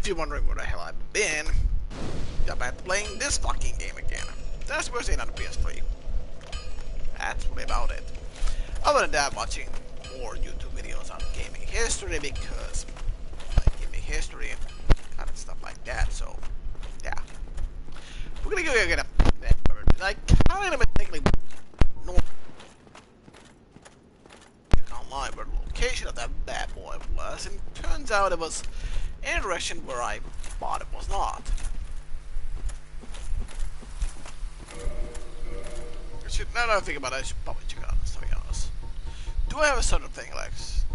you're wondering where the hell I've been, I'm back playing this fucking game again. That's what we're saying on the PS3. That's really about it. Other than that, watching more YouTube videos on gaming history because gaming history and kind of stuff like that. So, yeah. We're gonna go get a Embers. I kind of mistakenly know online where the location of that bad boy was, and turns out it was in a direction where I thought it was not. Now that I think about it, I should probably check it out, to be honest. Do I have a certain thing, Lex?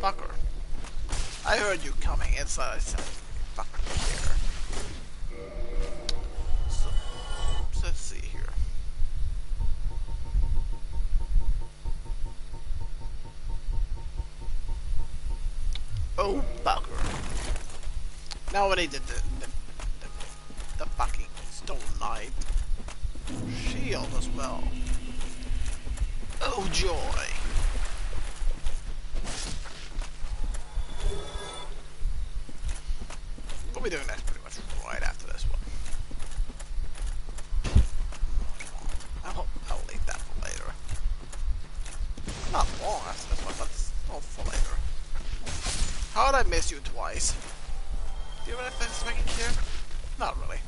Fucker. I heard you coming inside. I said, fucker here. So let's see here. Oh, fucker. Now when they did the fucking Stone Knight shield as well. Oh joy. We'll be doing that pretty much right after this one. I'll leave that for later. Not long after this one, but all for later. How did I miss you twice? Do you have anything to care? Not really.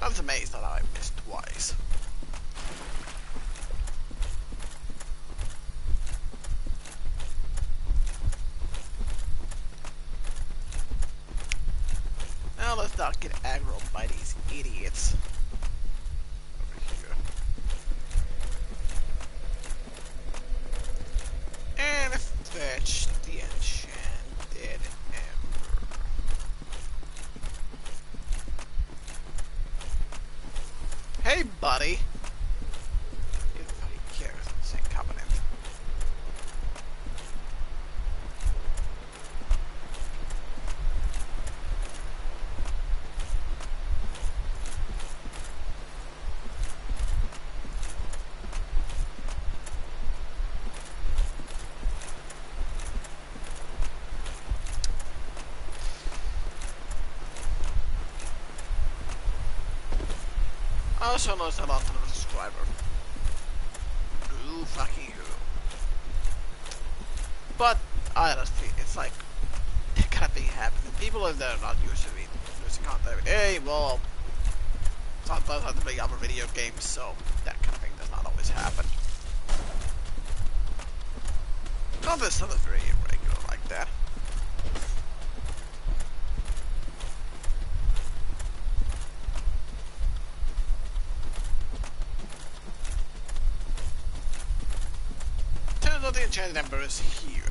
I was amazed that I missed twice. Now let's not get aggroed by these idiots. Over here. And fetch the enchanted ember. Hey, buddy. Everybody cares. Same covenant. I also noticed a lot of the subscriber. Who fucking who? But honestly, it's like that kind of thing happens. People if they're not used to me using content every day, well, sometimes I have to play other video games, so that kind of thing does not always happen. Content's not very irregular like that. The enchanted ember is here.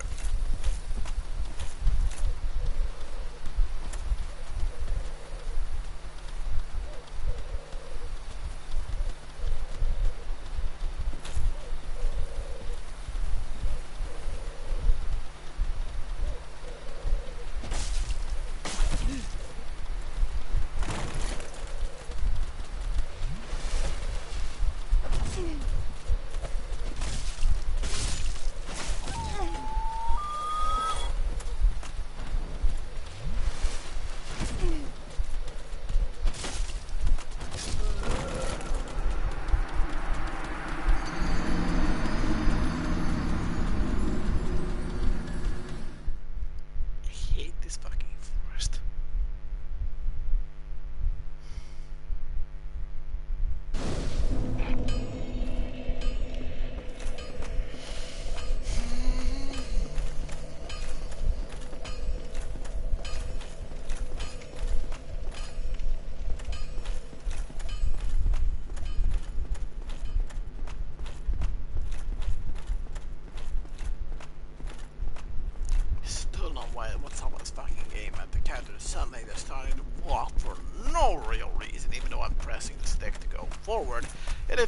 What's up with this fucking game at the counter suddenly they're starting to walk for no real reason, even though I'm pressing the stick to go forward. And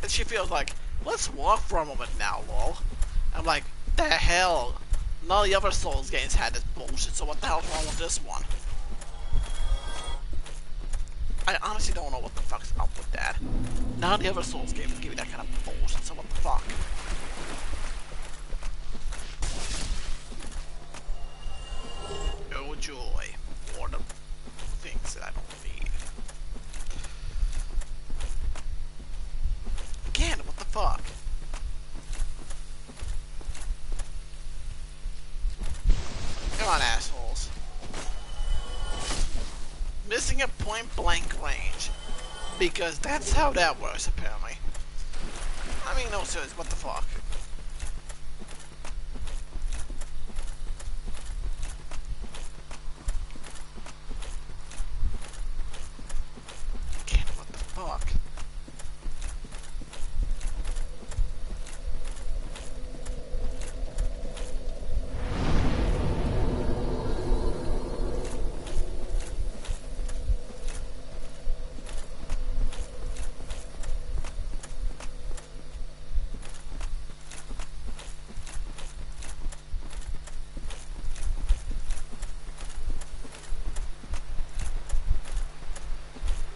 she feels like, let's walk for a moment now, lol. I'm like, the hell? None of the other Souls games had this bullshit, so what the hell's wrong with this one? I honestly honestly don't know what the fuck's up with that. None of the other Souls games give you that kind of bullshit, so what the fuck? enjoy more than things that I don't need. Again, what the fuck? Come on, assholes. Missing a point-blank range. Because that's how that works, apparently. I mean, no serious, what the fuck? Again, what the fuck?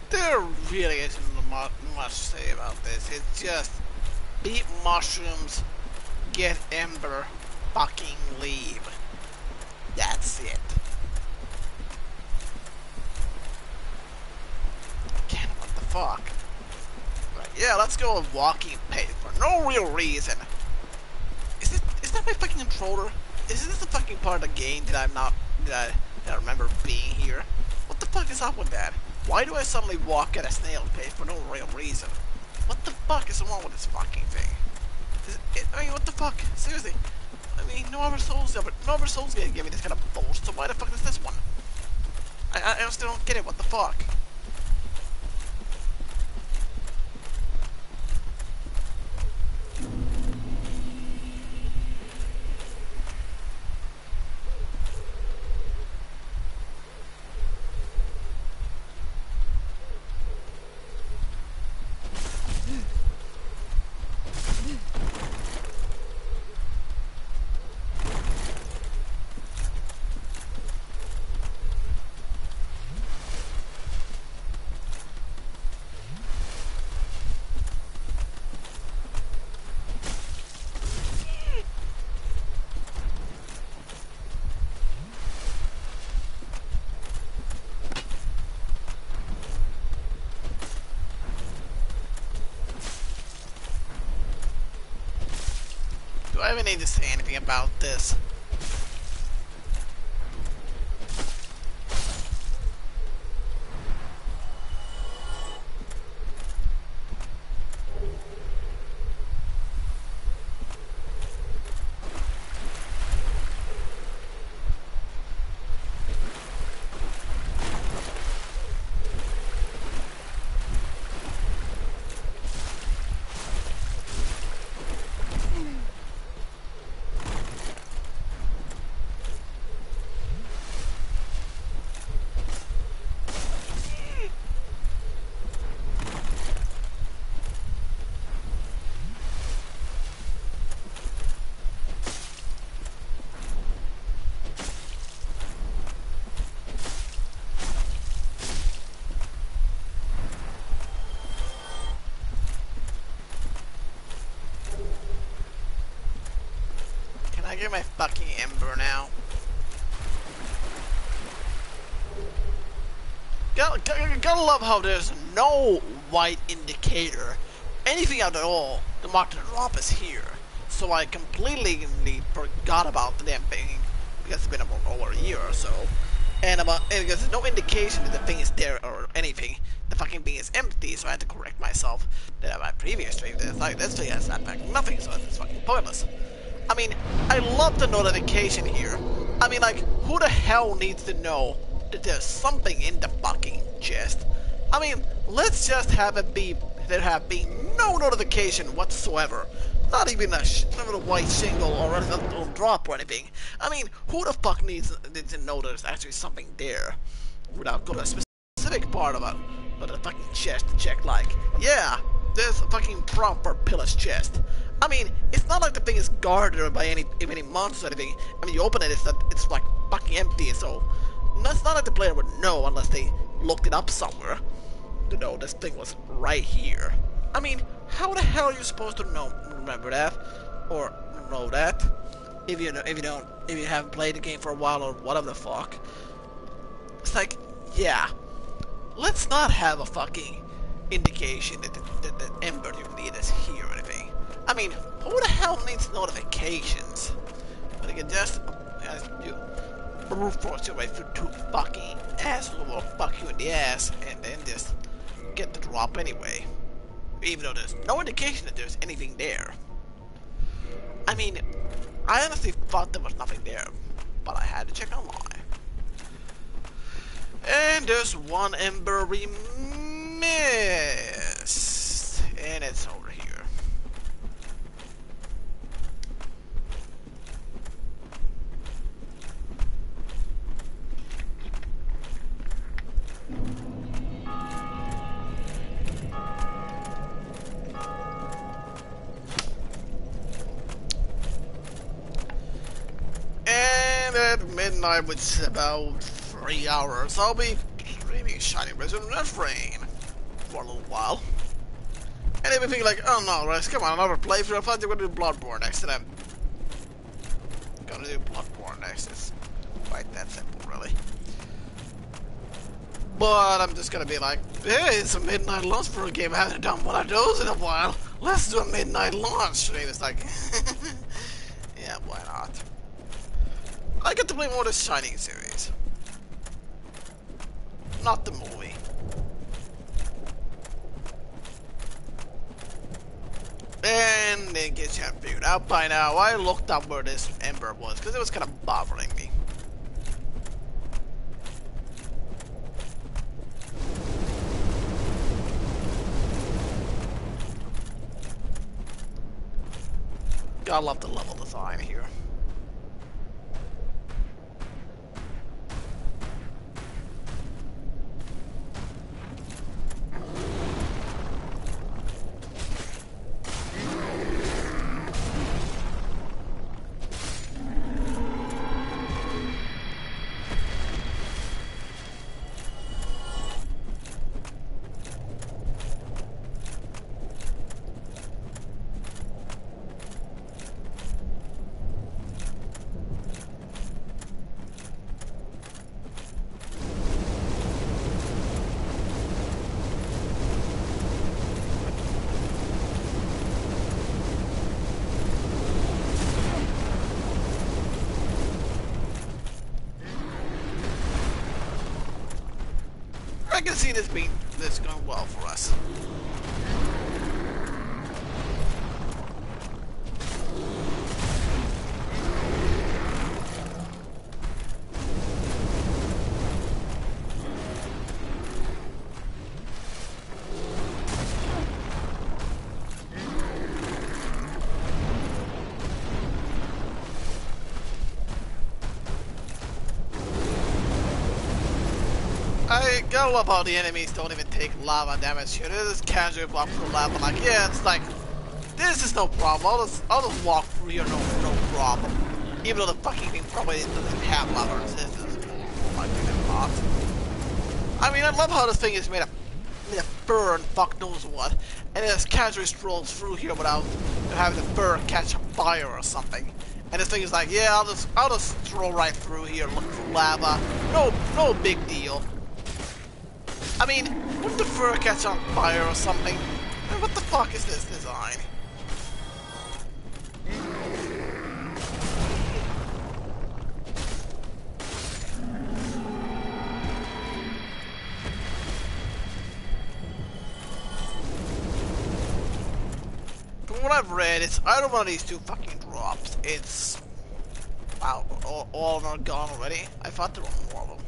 There really isn't much to say about this. It's just beat mushrooms, get Ember, fucking leave. That's it. Again, what the fuck? Right, yeah, let's go with walking pace for no real reason. Is that my fucking controller? Is this the fucking part of the game that that I remember being here? What the fuck is up with that? Why do I suddenly walk at a snail pace for no real reason? What the fuck is wrong with this fucking thing? I mean, what the fuck? Seriously. I mean, no other Souls gonna give me this kind of bullshit, so why the fuck is this one? I still don't get it, what the fuck? Do I even need to say anything about this? I get my fucking Ember now. Gotta love how there's no white indicator, anything at all. The mark to drop is here, so I completely forgot about the damn thing because it's been about over a year or so, and because there's no indication that the thing is there or anything. The fucking thing is empty, so I had to correct myself that on my previous stream. It's like this thing has that back nothing, so it's fucking pointless. I mean, I love the notification here. I mean, like, who the hell needs to know that there's something in the fucking chest? I mean, let's just have it be, there have been no notification whatsoever. Not even a white shingle or a little drop or anything. I mean, who the fuck needs to know there's actually something there? Without going to a specific part of it, but the fucking chest to check, like, yeah, there's a fucking proper pillage chest. I mean, it's not like the thing is guarded by any monsters or anything. I mean, you open it, it's like fucking empty, so it's not like the player would know unless they looked it up somewhere to know this thing was right here. I mean, how the hell are you supposed to remember that or know that if you haven't played the game for a while or whatever the fuck? It's like, yeah, let's not have a fucking indication that the Ember you need is here or anything. I mean, who the hell needs notifications? But you can just you brute force your way through two fucking assholes who will fuck you in the ass and then just get the drop anyway. Even though there's no indication that there's anything there. I mean, I honestly thought there was nothing there, but I had to check online. And there's one Ember we missed, and it's over here. And at midnight, which is about 3 hours, I'll be streaming Shining Resident Refrain for a little while. And they'll be thinking like, oh no, Rex, come on, another playthrough. I thought you were going to do Bloodborne next, and I'm gonna do Bloodborne next. It's quite that simple, really. But I'm just gonna be like, hey, it's a midnight launch for a game. I haven't done one of those in a while. Let's do a midnight launch stream. It's like, yeah, why not? I get to play more of the Shining series. Not the movie. And in case you haven't figured out by now, I looked up where this Ember was because it was kind of bothering me. Gotta love the level design here. I can see this going well for us. I gotta love how the enemies don't even take lava damage here. They just casually block through lava. Like, yeah, it's like, this is no problem. I'll just walk through here, no problem. Even though the fucking thing probably doesn't have lava resistance. Like, not. I mean, I love how this thing is made of fur and fuck knows what, and it just casually strolls through here without having the fur catch a fire or something. And this thing is like, yeah, I'll just stroll right through here, look for lava. No big deal. I mean, wouldn't the fur catch on fire or something? What the fuck is this design? From what I've read, it's either one of these two fucking drops. It's... wow, all of them are gone already? I thought there were more of them.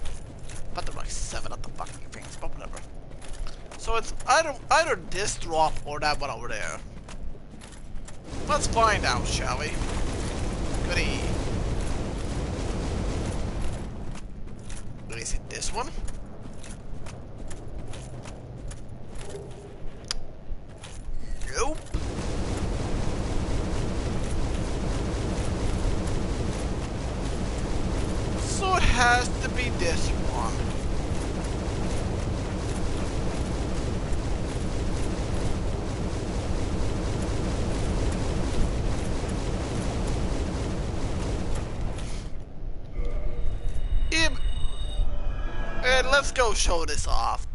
I thought there were like 7 of the fucking things, but whatever. So it's either this drop or that one over there. Let's find out, shall we? Goody. Is it this one? Nope. So it has to be this one. And let's go show this off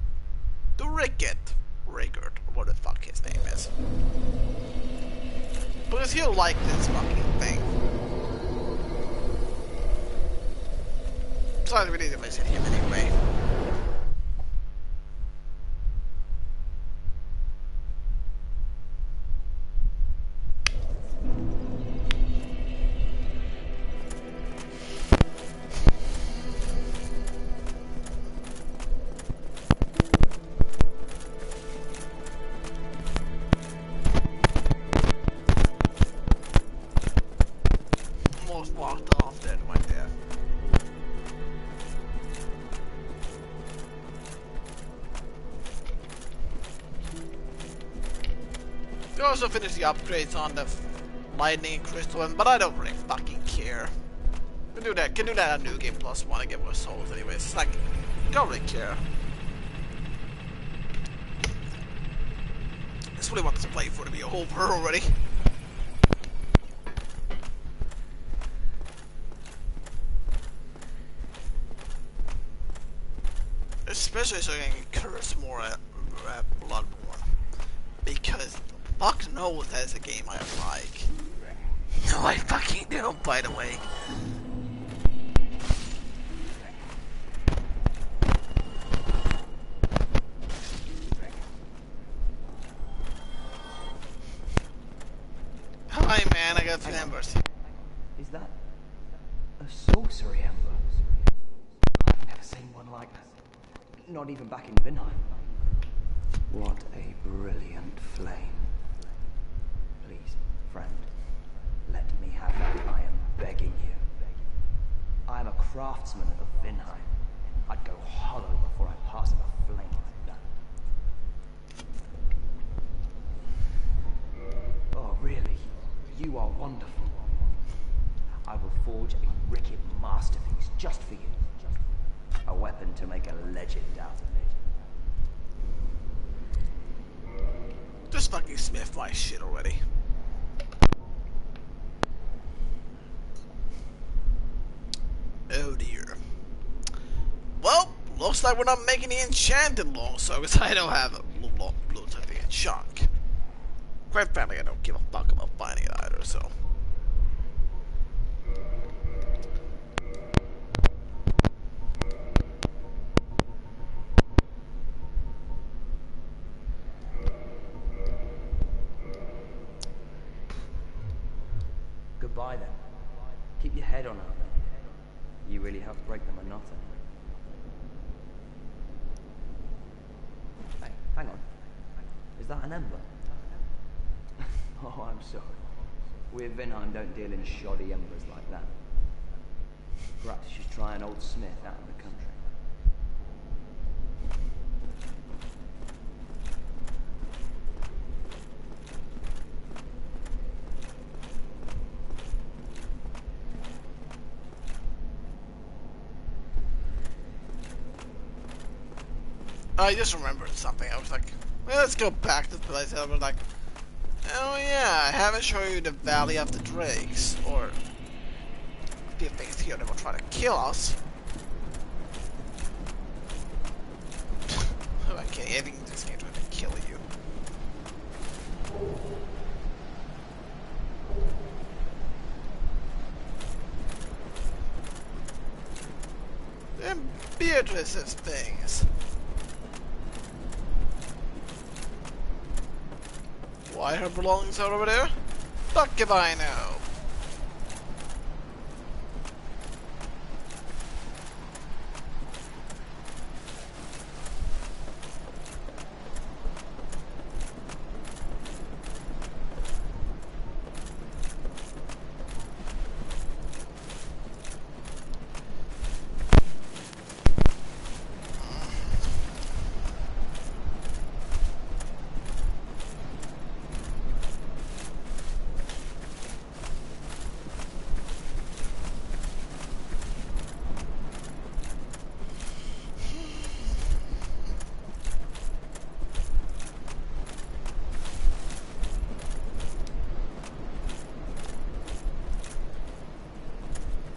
to Rickard, or what the fuck his name is. Because he'll like this fucking thing. Besides, we need to visit him anyway. Walked off then right there. We also finished the upgrades on the lightning crystal one, but I don't really fucking care. Can do that on New Game Plus 1 and get more souls anyways. It's like, don't really care. I just really want this playthrough to be over already. Especially so I can curse more at Bloodborne. Because fuck knows that's a game I like. No, I fucking don't, by the way. Hi man, I got 2 embers. Is that a sorcery ember? I've never seen one like that. Not even back in Vinheim. What a brilliant flame. Please, friend, let me have that. I am begging you. I am a craftsman of Vinheim. I'd go hollow before I pass a flame like that. Oh, really? You are wonderful. I will forge a wicked masterpiece just for you. A weapon to make a legend out of it. Just fucking smith my shit already. Oh dear. Well, looks like we're not making the enchanted longsword because I don't have a blue typing a chunk. Quite frankly, I don't give a fuck about finding it either, so. Goodbye then. Keep your head on out there. You really helped break the monotony. Hey, hang on. Is that an ember? Oh, I'm sorry. We at Vinheim don't deal in shoddy embers like that. Perhaps you should try an old smith out in the country. I just remembered something. I was like, well, let's go back to the place. I was like, oh yeah, I haven't shown you the Valley of the Drakes, or a few things here that will try to kill us. Okay, I think this game trying to kill you. Them Beatrice's things. Why her belongings are over there? Fuck if I know.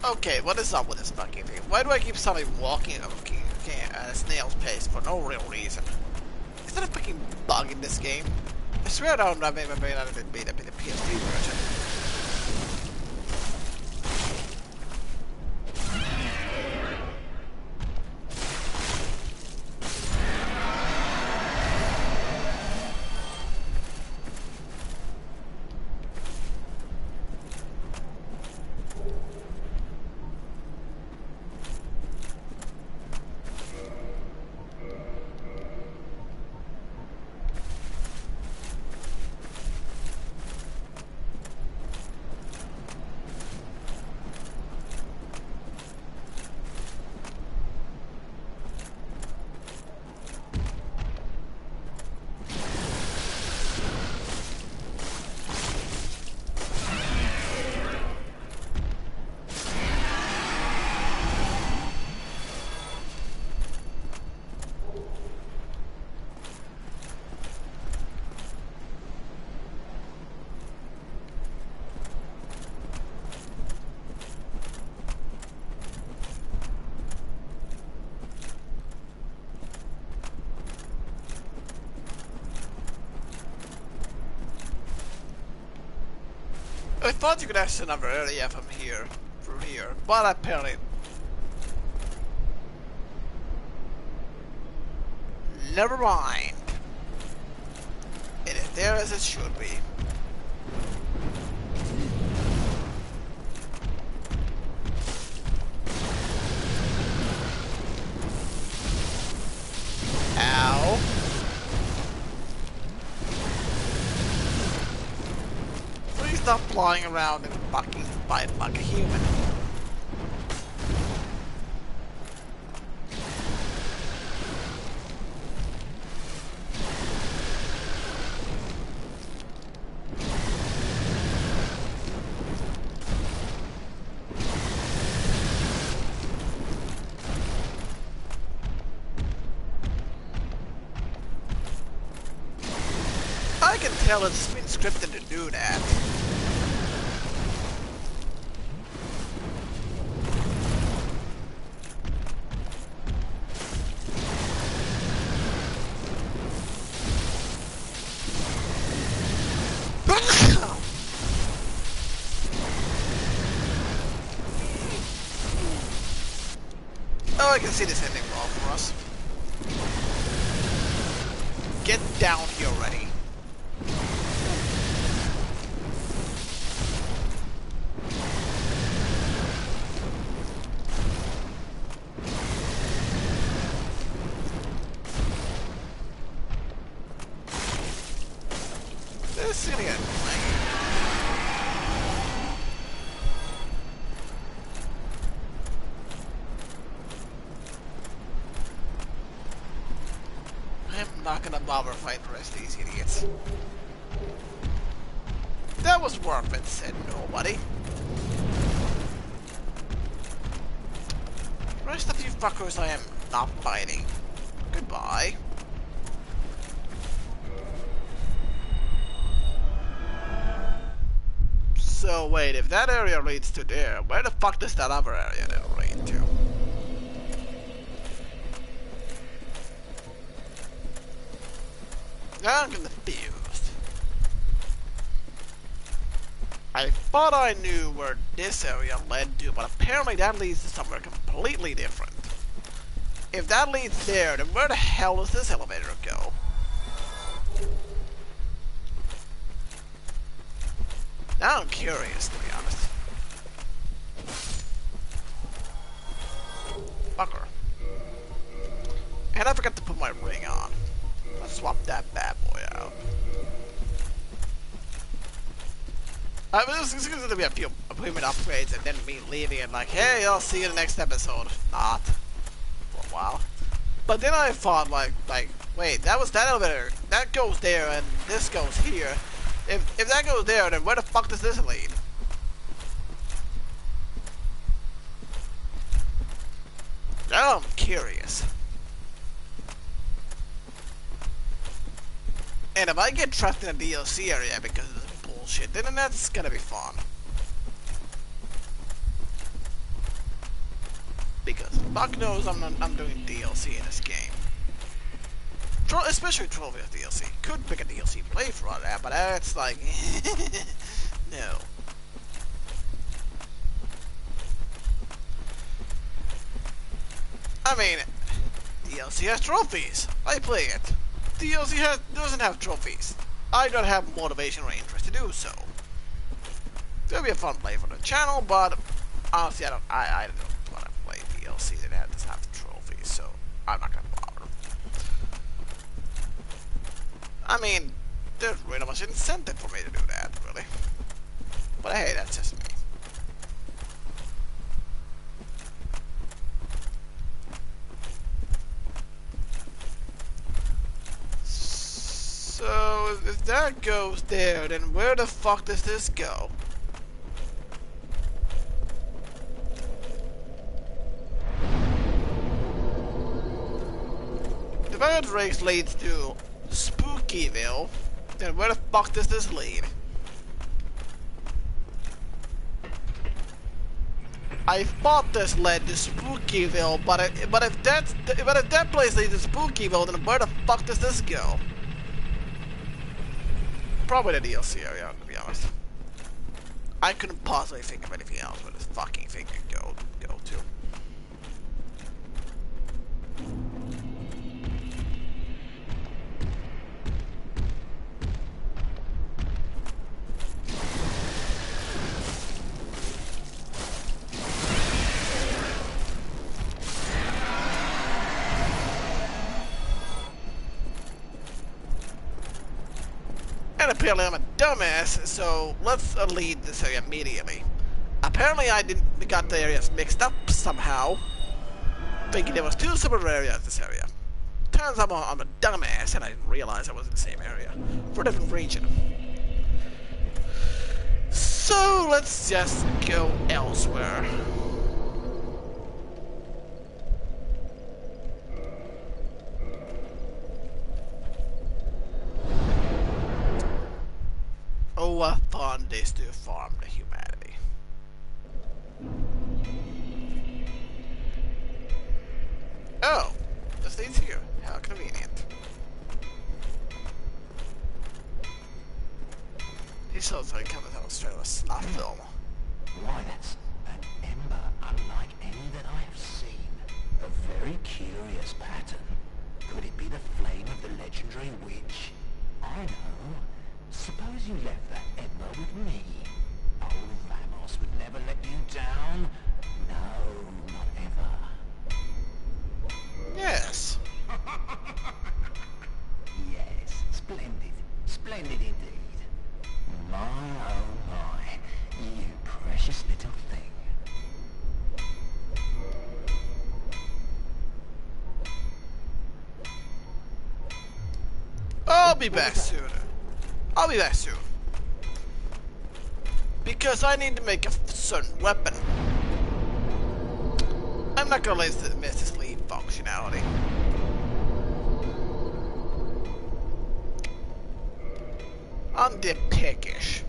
Okay, what is up with this fucking thing? Why do I keep suddenly walking? Okay, snail's pace for no real reason. Is that a fucking bug in this game? I swear I don't remember that it beat up in the PS3 version. I thought you could access another area from here, through here, but apparently... Never mind. It is there as it should be. Ow. Please stop flying around and fucking fight like a human. I can tell it's been scripted to do that. Oh, I can see this ending well for us. Get down here already. This is gonna get annoying. I'm not gonna bother fighting the rest of these idiots. That was worth it, said nobody. The rest of you fuckers I am not fighting. Goodbye. So wait, if that area leads to there, where the fuck does that other area then lead to? Now I'm confused. I thought I knew where this area led to, but apparently that leads to somewhere completely different. If that leads there, then where the hell does this elevator go? Now I'm curious, to be honest. Fucker. And I forgot to put my ring on. Let's swap that bad boy out. This is going to be a few equipment upgrades and then me leaving and like, hey, I'll see you in the next episode. Not. For a while. But then I thought like, wait, that was that elevator. That goes there and this goes here. If that goes there, then where the fuck does this lead? Now I'm curious. And if I get trapped in a DLC area because of this bullshit, then that's gonna be fun. Because fuck knows I'm doing DLC in this game. Especially Trophy DLC. Could pick a DLC playthrough on that, but that's like... no. I mean, DLC has trophies. I play it. DLC doesn't have trophies. I don't have motivation or interest to do so. It'll be a fun play for the channel, but honestly, I don't want to play DLC that doesn't have trophies, so I'm not gonna bother. I mean, there's really much incentive for me to do that, really. But hey, that's just me. So, if that goes there, then where the fuck does this go? If that race leads to Spookyville, then where the fuck does this lead? I thought this led to Spookyville, but if that place leads to Spookyville, then where the fuck does this go? Probably the DLC area, to be honest. I couldn't possibly think of anything else where this fucking thing could go to. And apparently I'm a dumbass, so let's lead this area immediately. Apparently I got the areas mixed up somehow, thinking there was two separate areas in this area. Turns out I'm a dumbass and I didn't realize I was in the same area, for a different region. So let's just go elsewhere. Oh, a fun days to farm the humanity. Oh, this leads here. How convenient. He sounds like coming out straight of a snuff film. Why, that's an ember unlike any that I have seen. A very curious pattern. Could it be the flame of the legendary witch? I know. Suppose you left that ember with me. Old Vamos would never let you down. No, not ever. Yes. Yes, splendid. Splendid indeed. My, oh my. You precious little thing. I'll be back soon. I'll be back soon. Because I need to make a certain weapon. I'm not gonna miss this lead functionality. I'm the pickish.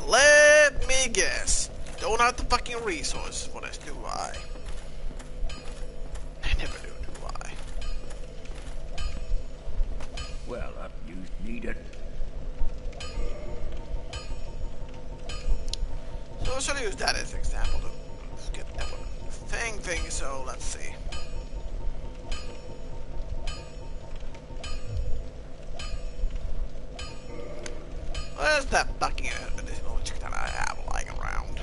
Let me guess. Don't have the fucking resources for this, do I? I never do I? Well, you need it. So I should use that as an example to get that one thing, so let's see. Where's that fucking additional chick that I have lying around?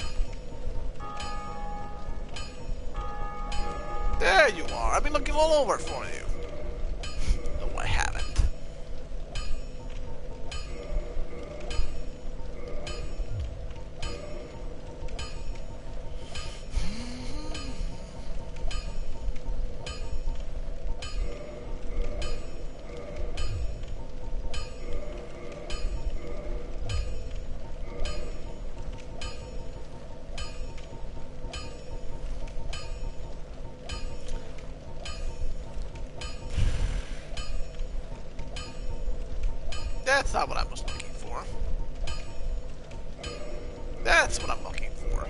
There you are. I've been looking all over for you. No, I haven't. That's not what I was looking for. That's what I'm looking for.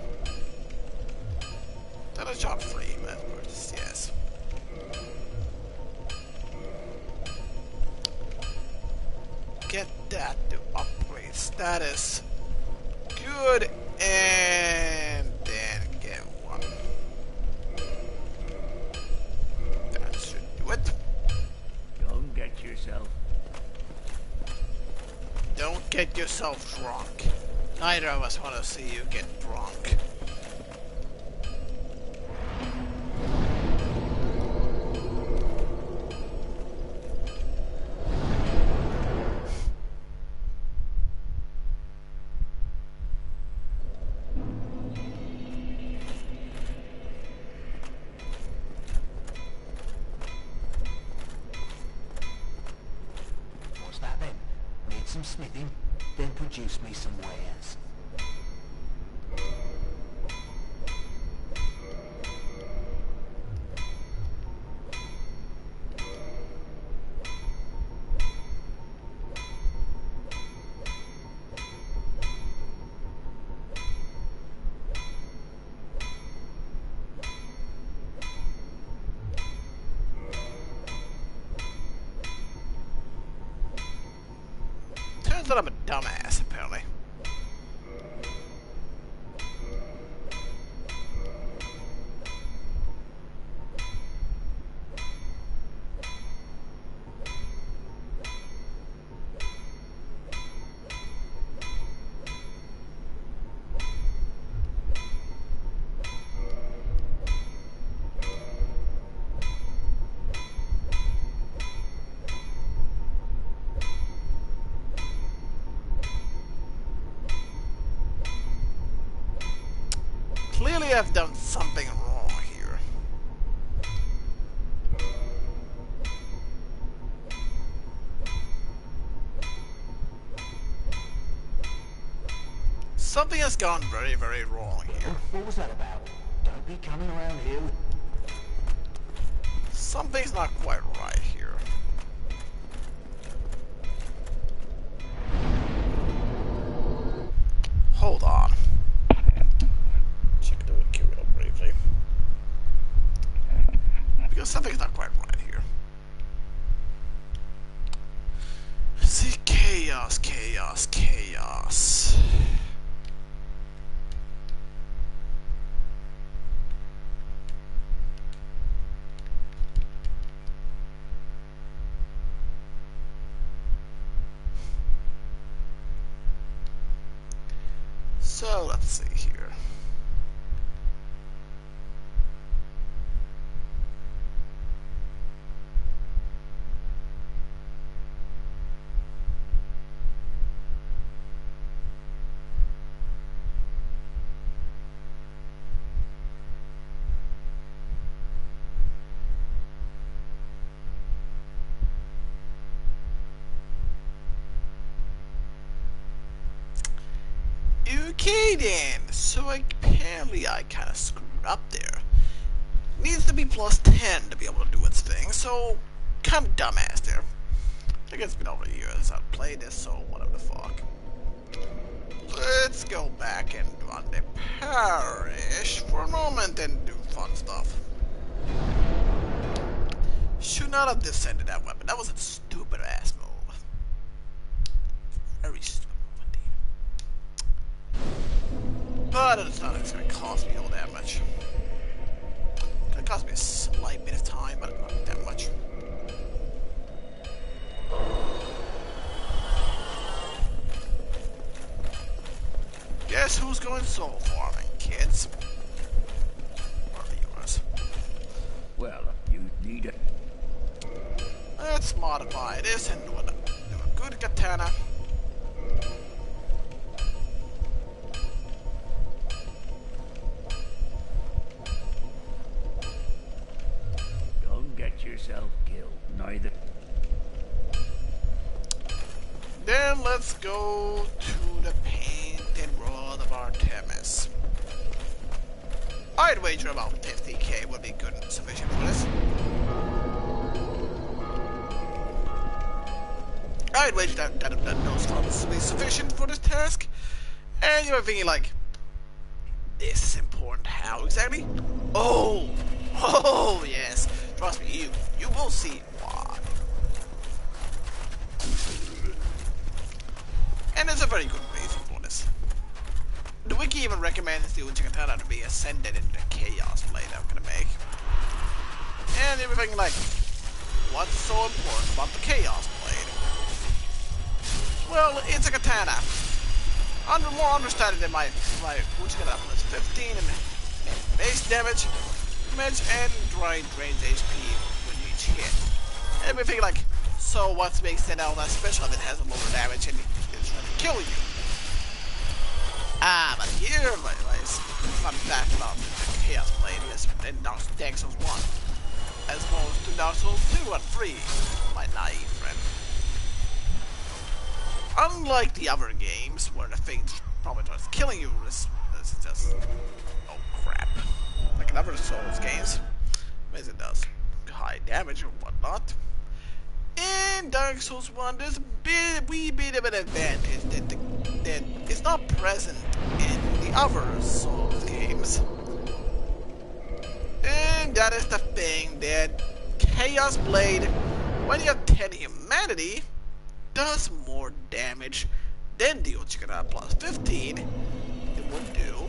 That is job free, Embers, yes. Get that to upgrade status. Good, and then get one. That should do it. Don't get yourself. Don't get yourself drunk. Neither of us want to see you get drunk. What's that then? Need some smithing? Then produce me some wares. Turns out I'm a dumbass, apparently. Clearly I've done something wrong here. Something has gone very, very wrong here. What was that about? Don't be coming around here with... Something's not quite right here. Hold on. Check the wiki real briefly. Because something's not quite right here. See, chaos, chaos, chaos. So let's see here. Okay then, so apparently I kinda screwed up there. Needs to be plus 10 to be able to do its thing, so kinda dumbass there. I think it's been over years I've played this, so whatever the fuck. Let's go back and run the parish for a moment and do fun stuff. Should not have descended that weapon, that was a stupid ass move. Very stupid. But it's not it's gonna cost me all that much. It's gonna cost me a slight bit of time, but not that much. Guess who's going soul farming, kids? Or viewers. Well, you need it. Let's modify this and do a good katana. Yourself killed, neither. Then let's go to the painted rod of Artemis. I'd wager about 50k would be good and sufficient for this. wide range that those funds will be sufficient for this task. And you're thinking like, this is important. How exactly? Oh, yes. Trust me, you will see why. And there's a very good reason for this. The wiki even recommends the Uchigatana to be ascended in the Chaos Blade I'm gonna make. And you're thinking like, what's so important about the Chaos Blade? Well, it's a katana. More understanding than my Uchigatana plus 15 in base damage, and drains HP when you each hit. And we think like, so what makes it out that special if it has a lower damage and it's trying to kill you? But here, my fun fact about the Chaos Blade is in Dark Souls 1, as opposed to Dark Souls 2 and 3, my naive friend. Unlike the other games, where the thing probably starts killing you, this is just, oh crap. Like in other Souls games, as it does high damage or whatnot. In Dark Souls 1, there's a wee bit of an advantage that is not present in the other Souls games. And that is the thing that Chaos Blade, when you have 10 humanity, does more damage than the Uchigatana plus 15 it would do.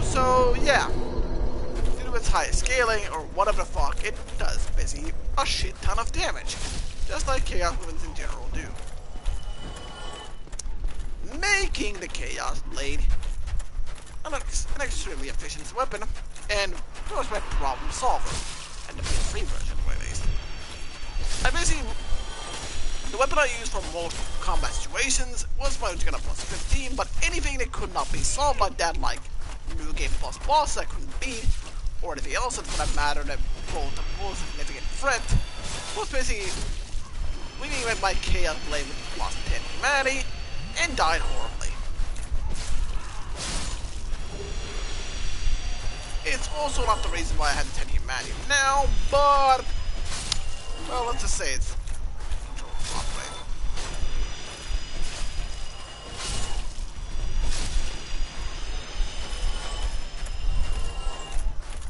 So yeah, due to its high scaling or whatever the fuck, it does basically a shit ton of damage, just like Chaos Weapons in general do. Making the Chaos Blade an extremely efficient weapon, and pretty much my problem solver, and the PS3 version at least. I basically, the weapon I used for most combat situations was my Uchigatana plus 15, but anything that could not be solved like that, like New Game Plus boss I couldn't beat, or anything else that for that matter that posed a more significant threat, was basically winning with my Chaos Blade with plus 10 humanity, and died horribly. It's also not the reason why I had 10 humanity now, but, well, let's just say it's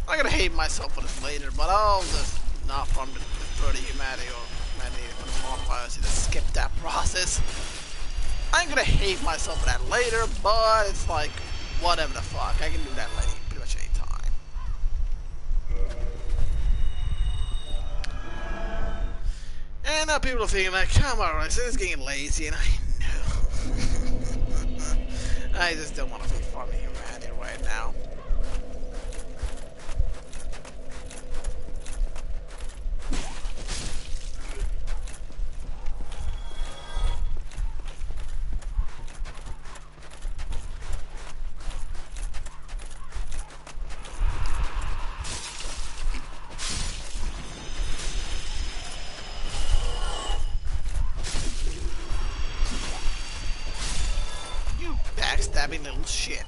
I'm gonna hate myself for this later, but I'll just not from the 30 humanity or humanity modifiers, just skip that process. I'm gonna hate myself for that later, but it's like, whatever the fuck, I can do that later, pretty much any time. And now people are thinking like, come on, Relixa, it's getting lazy, and I know. I just don't want to be farming humanity right now. Backstabbing little shit.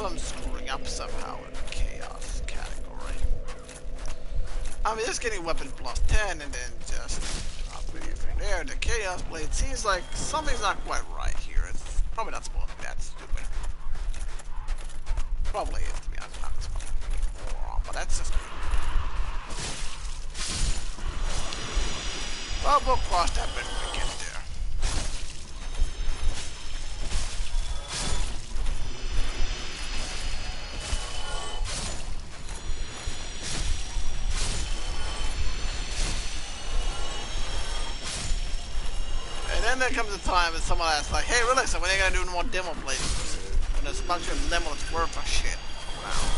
I'm screwing up somehow in the chaos category. I mean, just getting weapon plus 10 and then just upgrading from there. The Chaos Blade seems like something's not quite right here. It's probably not supposed to be that stupid. Probably is, to be honest. Not supposed to be wrong, but that's just me. Well, we'll cross that bridge when we get there. And then there comes a time when someone asks, like, hey, Relixa, when are you gonna do more demo playthroughs? When there's a bunch of lemons worth of shit around.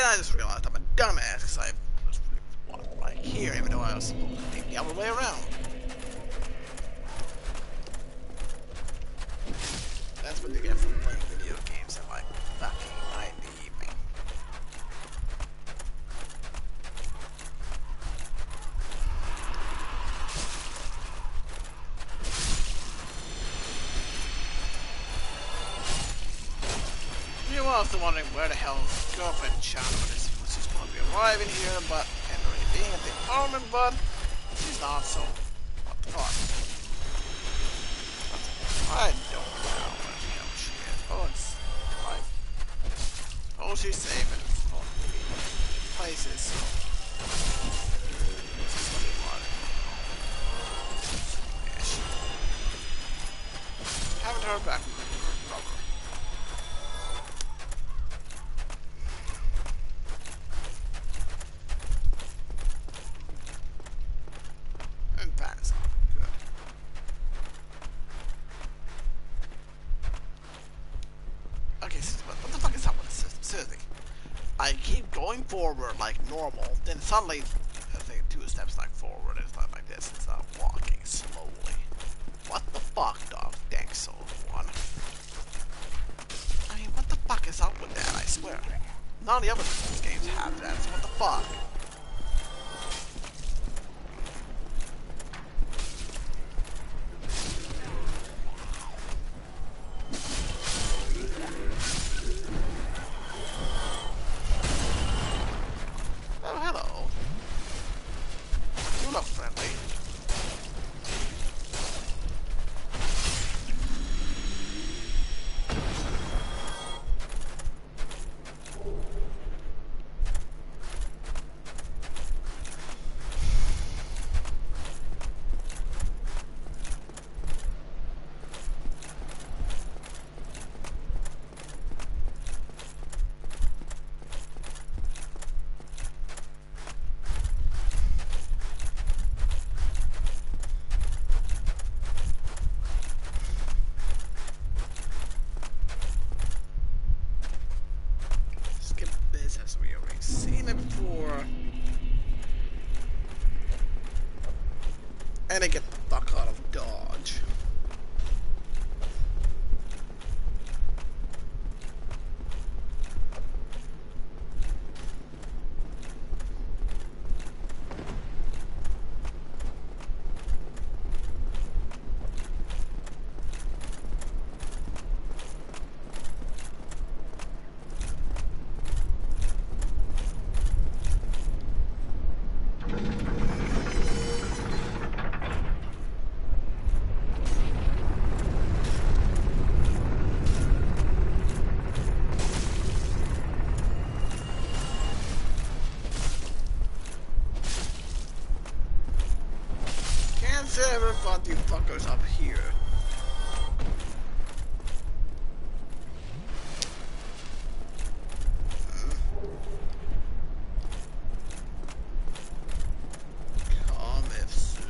I just realized I'm a dumbass because I was right here, even though I was supposed to think the other way around. That's what you get from playing video games at like fucking 9 in the evening. You're also wondering where the hell girlfriend Chana is. She's supposed to be arriving here, but and already being at the apartment, but she's not, so what the fuck? I don't know where the hell she is. Oh, it's like, oh, she's safe and places, so this is gonna be hard. Haven't heard back from her brother. Forward like normal, then suddenly I think 2 steps like forward, it's not like this, it's not walking slowly. What the fuck, dog? Thanks, so one. I mean, what the fuck is up with that, I swear. None of the other games have that, so what the fuck? And I get the fuck out of Dodge. see, I ever thought you fuckers up here. Cometh soon.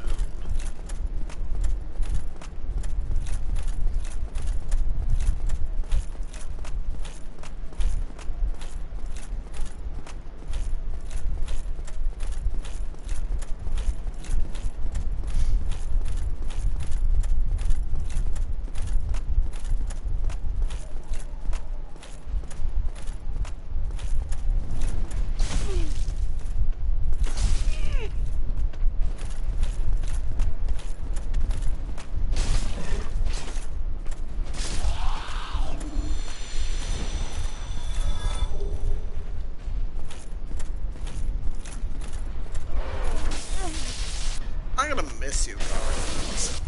I'm gonna miss you, guys.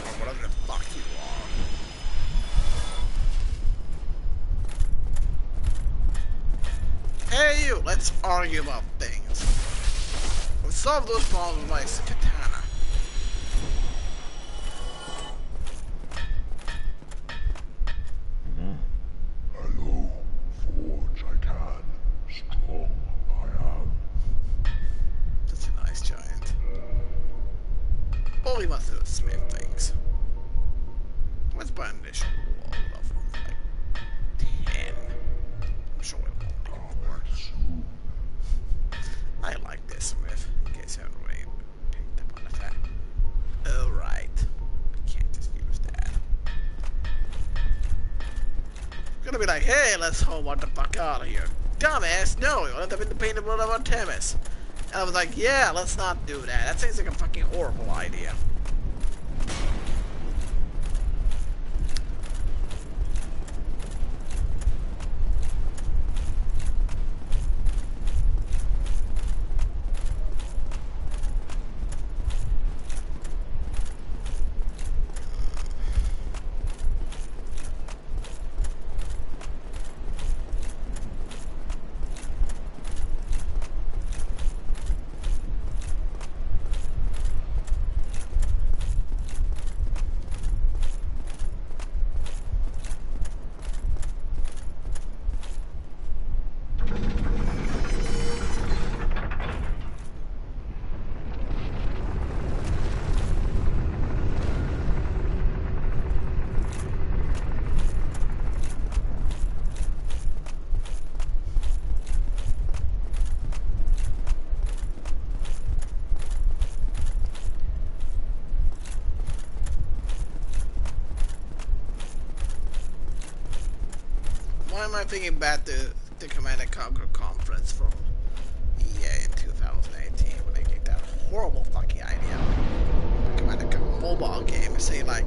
Or whatever the fuck you are. Hey you, let's argue about things. Let's solve those problems with my katana. Hello, forge I can, strong I am. Such a nice giant. All he wants to do is smith things. Let's buy an additional wall of like 10. I'm sure we won't need more. I like this smith, in case you haven't already picked up on the fact. Alright. We can't just use that. Gonna be like, hey, let's haul what the fuck out of here. Dumbass, no, you'll end up in the painted blood of Artemis. And I was like, yeah, let's not do that. That seems like a fucking horrible idea. Why am I thinking back to the Command & Conquer conference from EA in 2018 when they gave that horrible fucking idea of Command & Conquer mobile game and say like,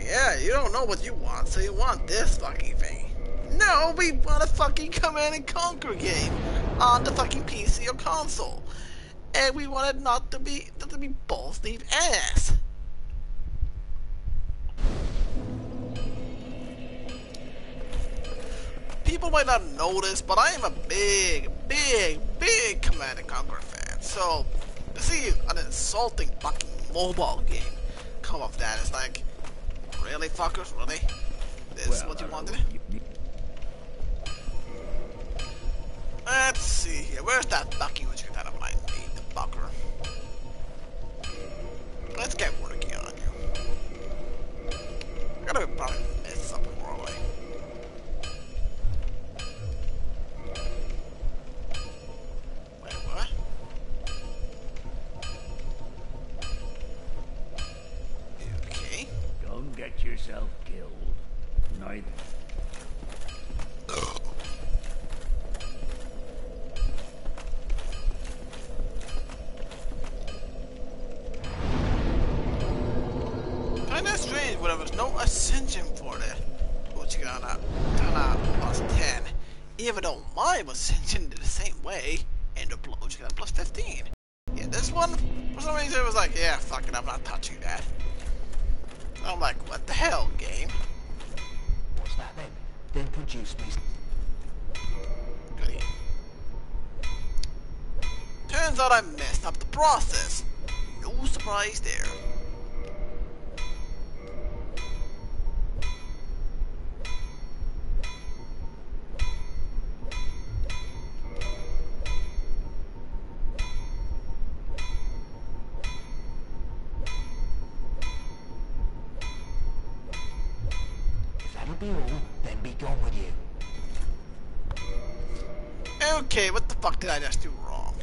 yeah, you don't know what you want, so you want this fucking thing. No, we want a fucking Command & Conquer game on the fucking PC or console. And we want it not to be balls deep ass. People might not know this, but I am a big Command & Conquer fan. So, to see an insulting fucking mobile game come off that is like, really fuckers, really? This is what you wanted? Let's see here, where's that fucking which katana I need, the fucker? Let's get working on you. Gotta probably miss up horribly. Get yourself killed. Neither. Kinda strange when there was no ascension for the Uchigana plus 10, even though mine was ascension the same way, and the Uchigana plus 15. Yeah, this one, for some reason, it was like, yeah, fuck it, I'm not touching that. I'm like, what the hell, game? What's that then? Then produce me. Goody. Turns out I messed up the process. No surprise there. If that'll be all, then be gone with you. Okay, what the fuck did I just do wrong?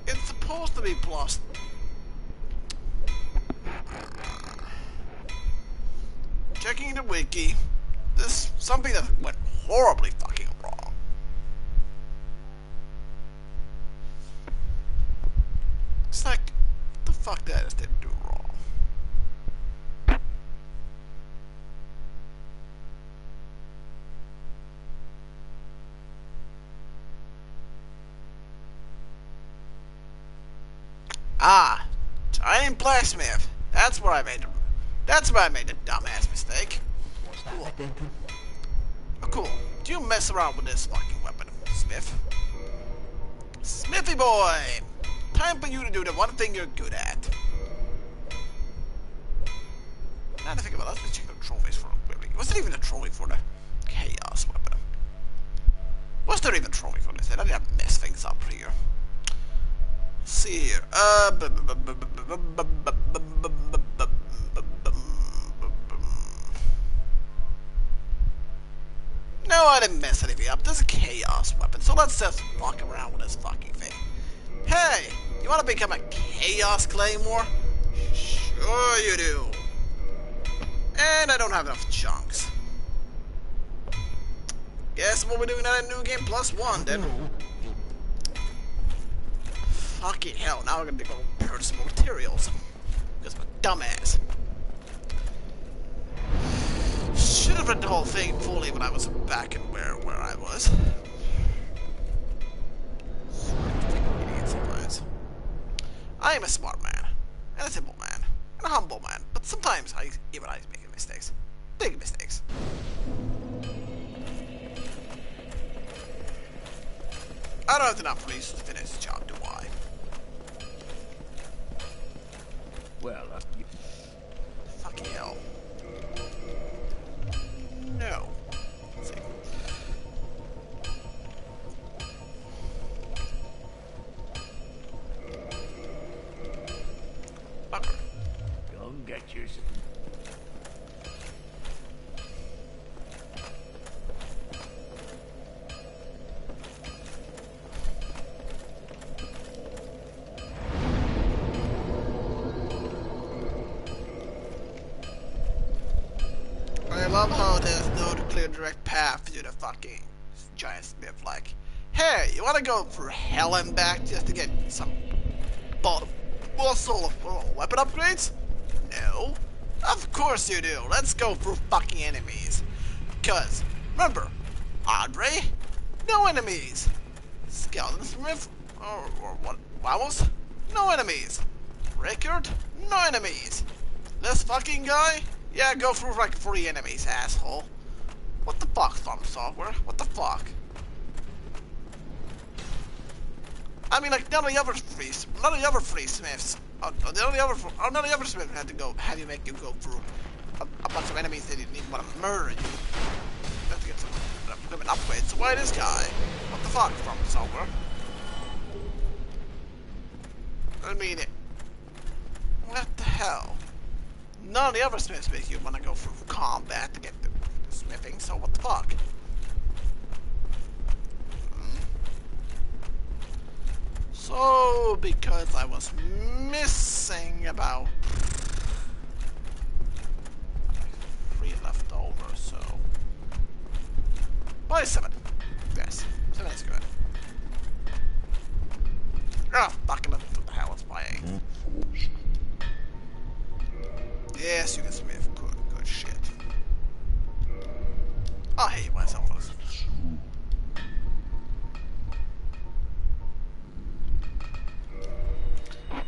It's supposed to be plus. Checking the wiki. This something that went horribly fucking wrong. It's like, what the fuck did I just do wrong? Ah, giant blacksmith. That's where I made the dumbass mistake. What's that, Cool. Denton? Oh, cool. Do you mess around with this fucking weapon, Smith? Smithy boy! Time for you to do the one thing you're good at. Now to think about it, let's check the trophies for it. Was there even a trophy for the chaos weapon? Was there even a trophy for this? I didn't mess things up here. Let's see here. No, I didn't mess anything up. This is a chaos weapon, so let's just fuck around with this fucking thing. Hey, you want to become a chaos claymore? Sure you do. And I don't have enough chunks. Guess we'll be doing that in New Game +1 then. Fucking hell, now we're gonna go purchase some more materials. Because I'm a dumbass. Should have read the whole thing fully when I was back in where I was. Idiot sometimes. I am a smart man, and a simple man, and a humble man, but sometimes even I make mistakes. Big mistakes. I don't have enough reasons to finish the job, do I? Well, Fucking hell. No. Let's see. Fucker. go and get yours. I love how there's no clear direct path to the fucking giant smith. Like, hey, you wanna go through hell and back just to get some muscle weapon upgrades? No. Of course you do. Let's go through fucking enemies. Because, remember, Andre, no enemies. Skeleton Smith, or what? Vamos, no enemies. Rickard, no enemies. This fucking guy? Yeah, go through like 3 enemies, asshole. What the fuck, Farm Software? What the fuck? I mean, like none of the other three Smiths. None of the other Smiths had to go. Have you make you go through a bunch of enemies that didn't even want to murder you. You have to get some equipment upgrades. So why this guy? What the fuck, Farm Software? I mean, what the hell? None of the other Smiths make you want to go through combat to get the smithing, so what the fuck? So, because I was missing about 3 left over, so... Why 7? Yes, 7 is good. Oh, fucking what the hell is playing? Yes, you can smith. Good shit. I hate myself for this.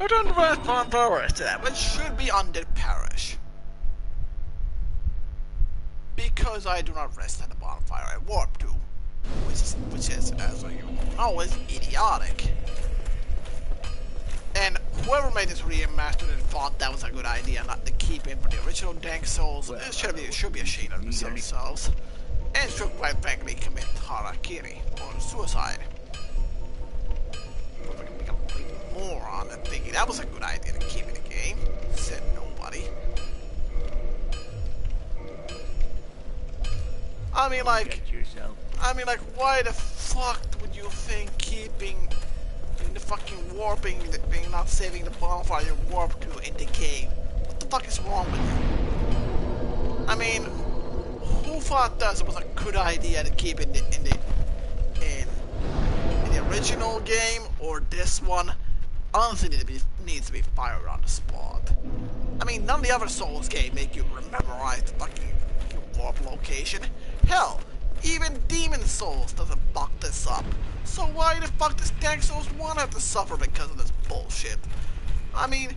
Return to West Farm Forest, which should be under Parish. because I do not rest at the bonfire I warp to, which is as you always idiotic. And whoever made this remastered and thought that was a good idea not to keep in for the original Dank Souls, it should be ashamed of themselves, and should quite frankly commit harakiri, or suicide. I'm gonna become a complete moron and thinking that was a good idea to keep in the game, said nobody. I mean like, why the fuck would you think keeping the fucking warping, being not saving the bonfire you warp to in the game? What the fuck is wrong with you? I mean, who thought that it was a good idea to keep in the original game or this one? Honestly, needs to be fired on the spot. I mean, none of the other Souls games make you memorize the fucking warp location. Hell, even Demon Souls doesn't fuck this up. So why the fuck does Dark Souls 1 have to suffer because of this bullshit? I mean,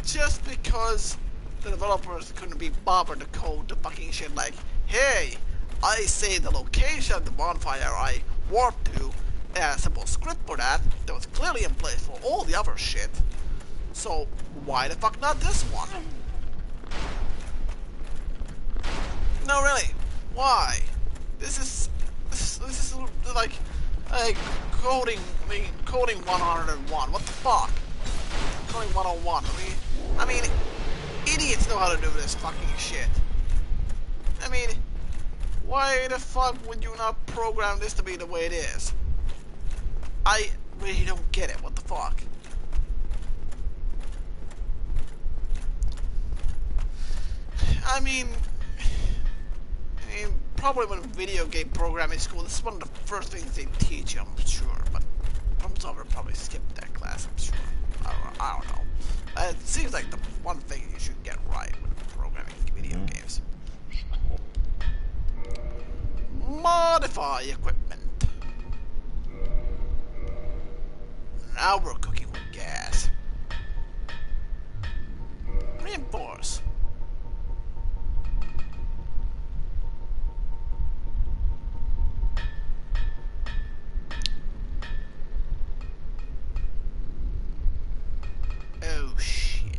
just because the developers couldn't be bothered to code the fucking shit like, hey, I saved the location of the bonfire I warped to, and a simple script for that was clearly in place for all the other shit. So why the fuck not this one? No, really, why? This is like coding 101. What the fuck? Coding 101. I mean, idiots know how to do this fucking shit. I mean, why the fuck would you not program this to be the way it is? I really don't get it. What the fuck? I mean, probably when video game programming school, this is one of the first things they teach you, I'm sure. But I'm sorry, probably skipped that class, I'm sure. I don't know. It seems like the one thing you should get right when programming video games. Modify equipment. Now we're cooking with gas. Reinforce. Oh shit.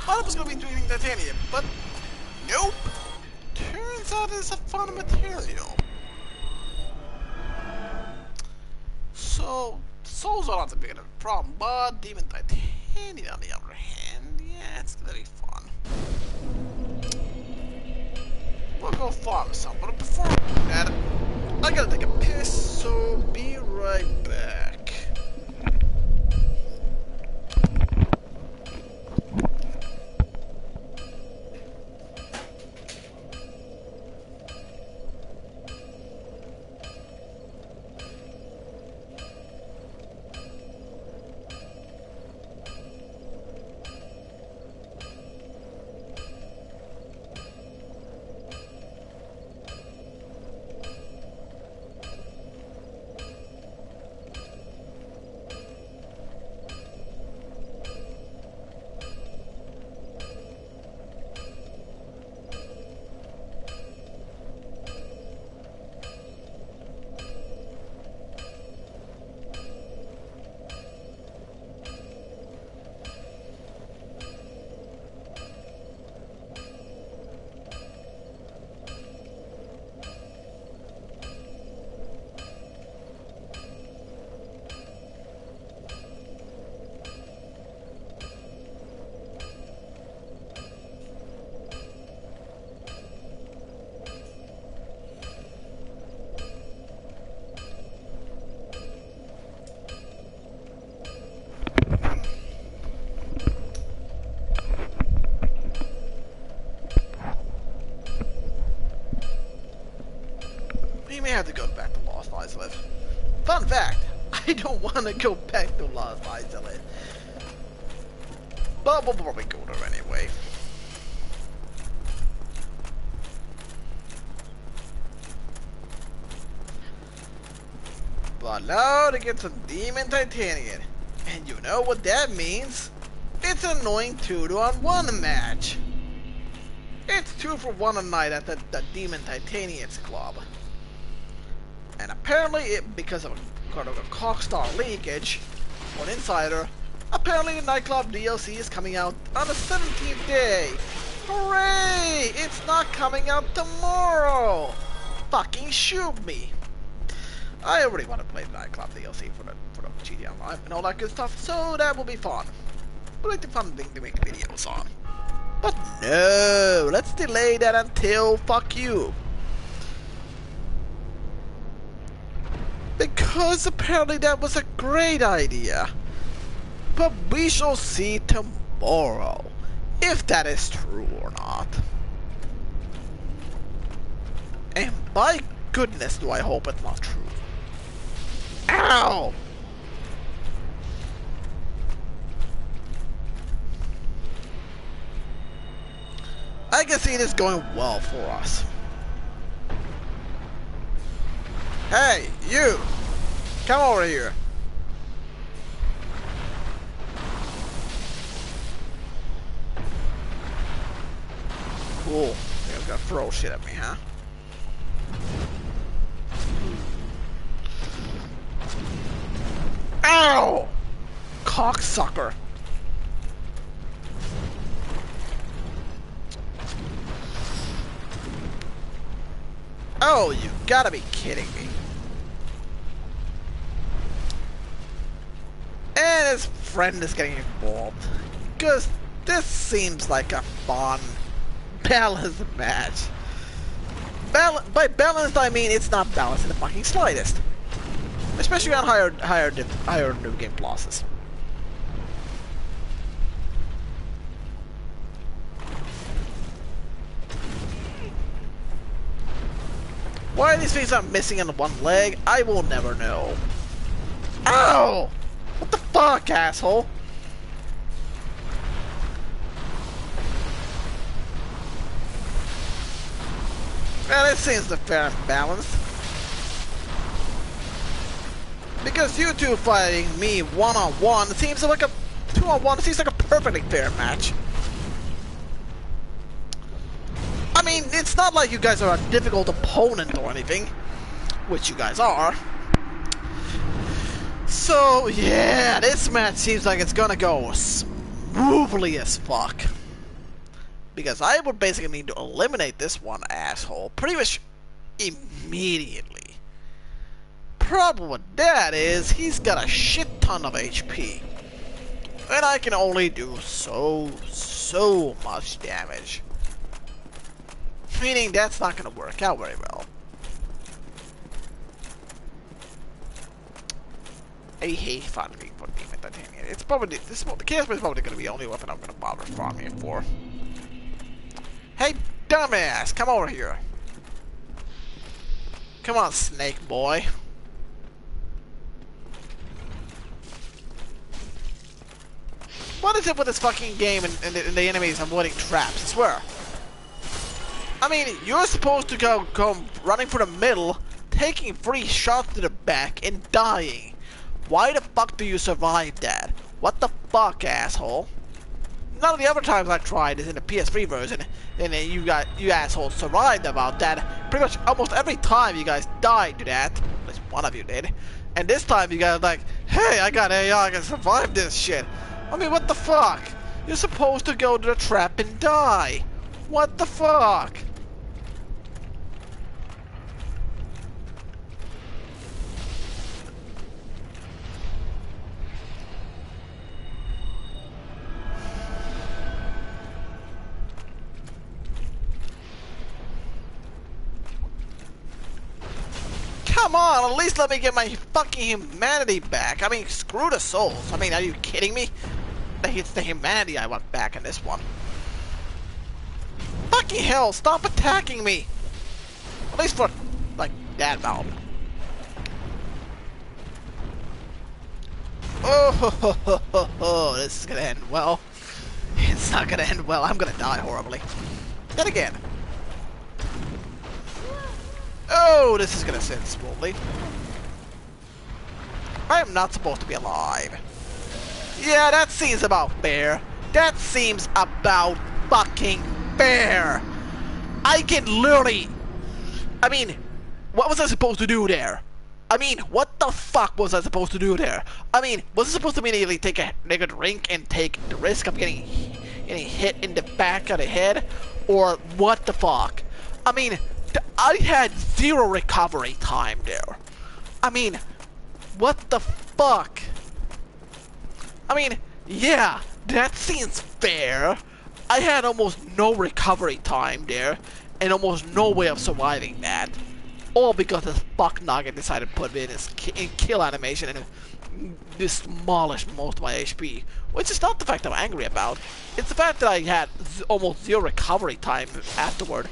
I was gonna be doing titanium, but nope. Turns out it's a fun material. So, souls are not the big enough problem, but demon titanium on the other hand, yeah, it's gonna be fun. We'll go farm some, but before I do that, I gotta take a piss, so be right back. We may have to go back to Lost Isolate. Fun fact, I don't want to go back to Lost Isolate. But we'll probably go there anyway. But now to get some Demon Titanium. And you know what that means? It's an annoying 2-on-1 match. It's 2 for 1 a night at the Demon Titanium's club. And apparently, because of a Cockstar leakage, on Insider, apparently the nightclub DLC is coming out on the 17th day. Hooray! It's not coming out tomorrow! Fucking shoot me! I already want to play the nightclub DLC for the GTA Online and all that good stuff, so that will be fun. But like the fun thing to make videos on. But no, let's delay that until fuck you. Because apparently that was a great idea. But we shall see tomorrow if that is true or not. And by goodness do I hope it's not true. Ow! I can see this going well for us. Hey, you! Come over here. Cool. They're gonna throw shit at me, huh? Ow! Cocksucker. Oh, you gotta be kidding me. And his friend is getting involved. Because this seems like a fun, balanced match. By balanced, I mean it's not balanced in the fucking slightest. Especially on higher new game losses. Why these things are missing on one leg, I will never know. Ow! What the fuck, asshole? Well, this seems the fair and balanced. Because you two fighting me one-on-one seems like a 2-on-1 seems like a perfectly fair match. I mean, it's not like you guys are a difficult opponent or anything, which you guys are. So, yeah, this match seems like it's gonna go smoothly as fuck. Because I would basically need to eliminate this one asshole pretty much immediately. Problem with that is, he's got a shit ton of HP. And I can only do so much damage. Meaning that's not gonna work out very well. I hate farming for Demon Titanium. It's probably the Chaos is probably gonna be the only weapon I'm gonna bother farming for. Hey, dumbass, come over here. Come on, snake boy. What is it with this fucking game and the enemies avoiding traps? I swear. I mean, you're supposed to go running for the middle, taking 3 shots to the back, and dying. Why the fuck do you survive that? What the fuck, asshole? None of the other times I tried is in the PS3 version, and you assholes survived about that. Pretty much almost every time you guys died to that. At least one of you did. And this time you guys are like, hey, I got AI, I can survive this shit. I mean, what the fuck? You're supposed to go to the trap and die. What the fuck? Come on, at least let me get my fucking humanity back. I mean, screw the souls. I mean, are you kidding me? It's the humanity I want back in this one. Fucking hell, stop attacking me! At least for, like, that amount. Oh, this is gonna end well. It's not gonna end well. I'm gonna die horribly. Then again. Oh, this is gonna end smoothly. I am not supposed to be alive. Yeah, that seems about fair. That seems about fucking fair. I can literally... I mean, what was I supposed to do there? I mean, what the fuck was I supposed to do there? I mean, was I supposed to immediately take a drink and take the risk of getting hit in the back of the head? Or what the fuck? I mean, I had zero recovery time there. I mean, what the fuck? I mean, yeah, that seems fair. I had almost no recovery time there, and almost no way of surviving that. All because this fuck nugget decided to put in his kill animation and demolish most of my HP. Which is not the fact I'm angry about. It's the fact that I had almost zero recovery time afterward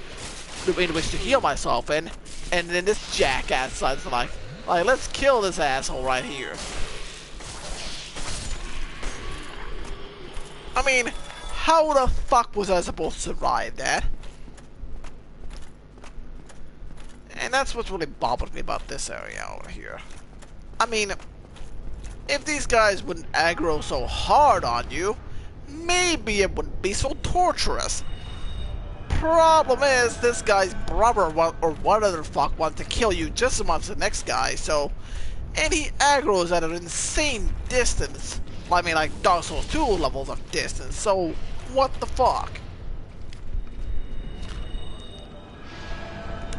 in which to heal myself in. And then this jackass decides to like, let's kill this asshole right here. I mean, how the fuck was I supposed to survive that? And that's what really bothered me about this area over here. I mean, if these guys wouldn't aggro so hard on you, maybe it wouldn't be so torturous. Problem is, this guy's brother or whatever the fuck wants to kill you just as much as the next guy, so... And he aggroes at an insane distance. I mean, like Dark Souls 2 levels of distance, so what the fuck?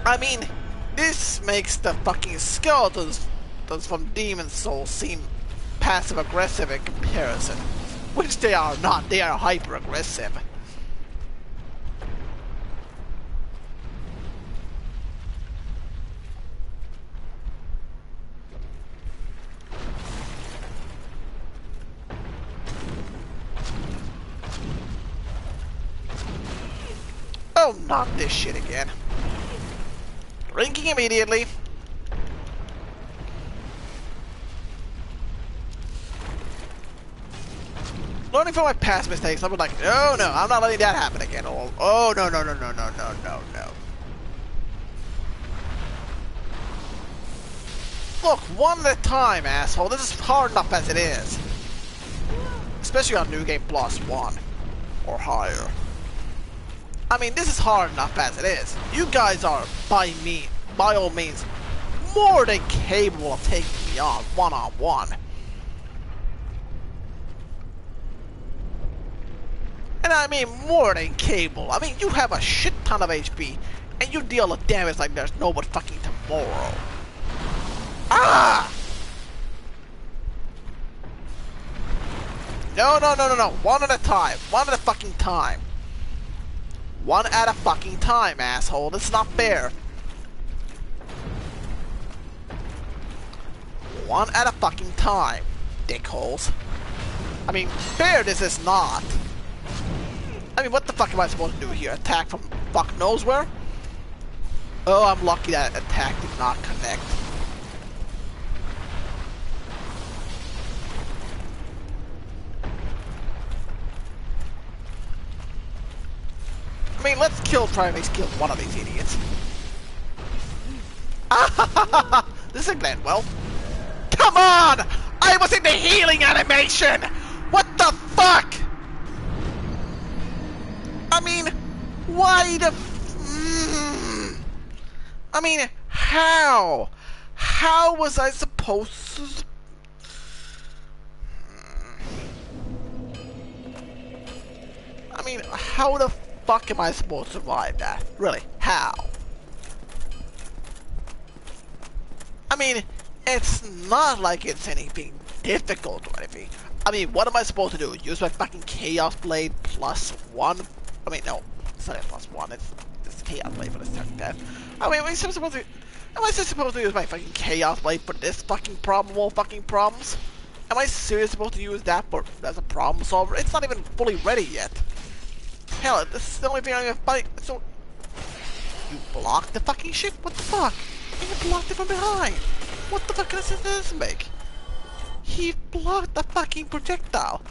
I mean, this makes the fucking skeletons from Demon Souls seem passive-aggressive in comparison. Which they are not, they are hyper-aggressive. Oh, not this shit again. Drinking immediately. Learning from my past mistakes, I'm like, no, I'm not letting that happen again. Oh, no. Look, one at a time, asshole. This is hard enough as it is. Especially on New Game Plus 1. Or higher. I mean, this is hard enough as it is. You guys are, by all means, more than capable of taking me on one-on-one. And I mean more than capable. I mean, you have a shit ton of HP, and you deal with damage like there's no but fucking tomorrow. Ah! No. One at a time. One at a fucking time. One at a fucking time, asshole. This is not fair. One at a fucking time, dickholes. I mean, fair this is not. I mean, what the fuck am I supposed to do here? Attack from fuck knows where? Oh, I'm lucky that attack did not connect. I mean, let's try and kill one of these idiots. This is Glenwell. Come on! I was in the healing animation! What the fuck? I mean, why the I mean, how? How was I supposed to... I mean, how the fuck am I supposed to survive that? Really, how? I mean, it's not like it's anything difficult or anything. I mean, what am I supposed to do? Use my fucking Chaos Blade +1? I mean, no, it's not a +1, it's Chaos Blade for the second death. I mean, am I still supposed to use my fucking Chaos Blade for this fucking problem of all fucking problems? Am I seriously supposed to use that as a problem solver? It's not even fully ready yet. Hell, this is the only thing I'm gonna fight, so... You blocked the fucking shit? What the fuck? And you blocked it from behind! What the fuck does this make? He blocked the fucking projectile!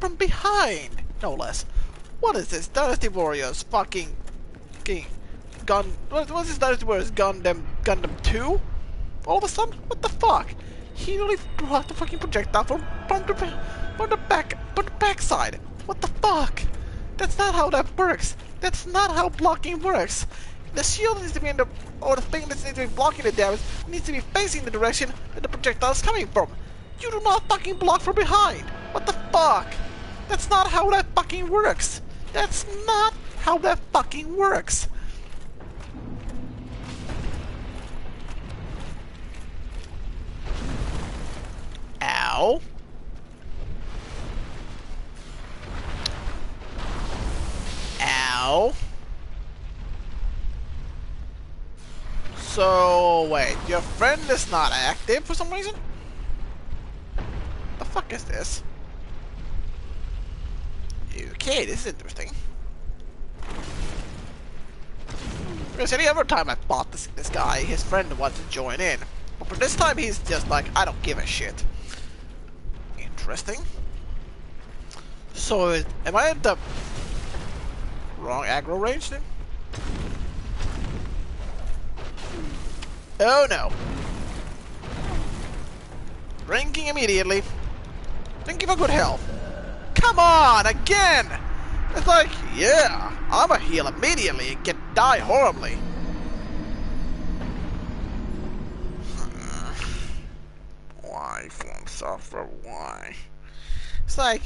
From behind! No less. What is this? Dynasty Warriors fucking... What's this Dynasty Warriors Gundam 2? All of a sudden? What the fuck? He only blocked the fucking projectile from the back side. What the fuck? That's not how that works. That's not how blocking works. The shield needs to be in the, or the thing that needs to be blocking the damage needs to be facing the direction that the projectile is coming from. You do not fucking block from behind. What the fuck? That's not how that fucking works. That's not how that fucking works. Ow. Ow. So, wait, your friend is not active for some reason? The fuck is this? Okay, this is interesting. Because any other time I fought this guy, his friend wants to join in. But for this time, he's just like, I don't give a shit. Interesting. So, am I at the wrong aggro range then? Oh no. Drinking immediately. Thank you for good health. Come on, again! It's like, yeah, I'ma heal immediately and die horribly. Why, From Software, why? It's like,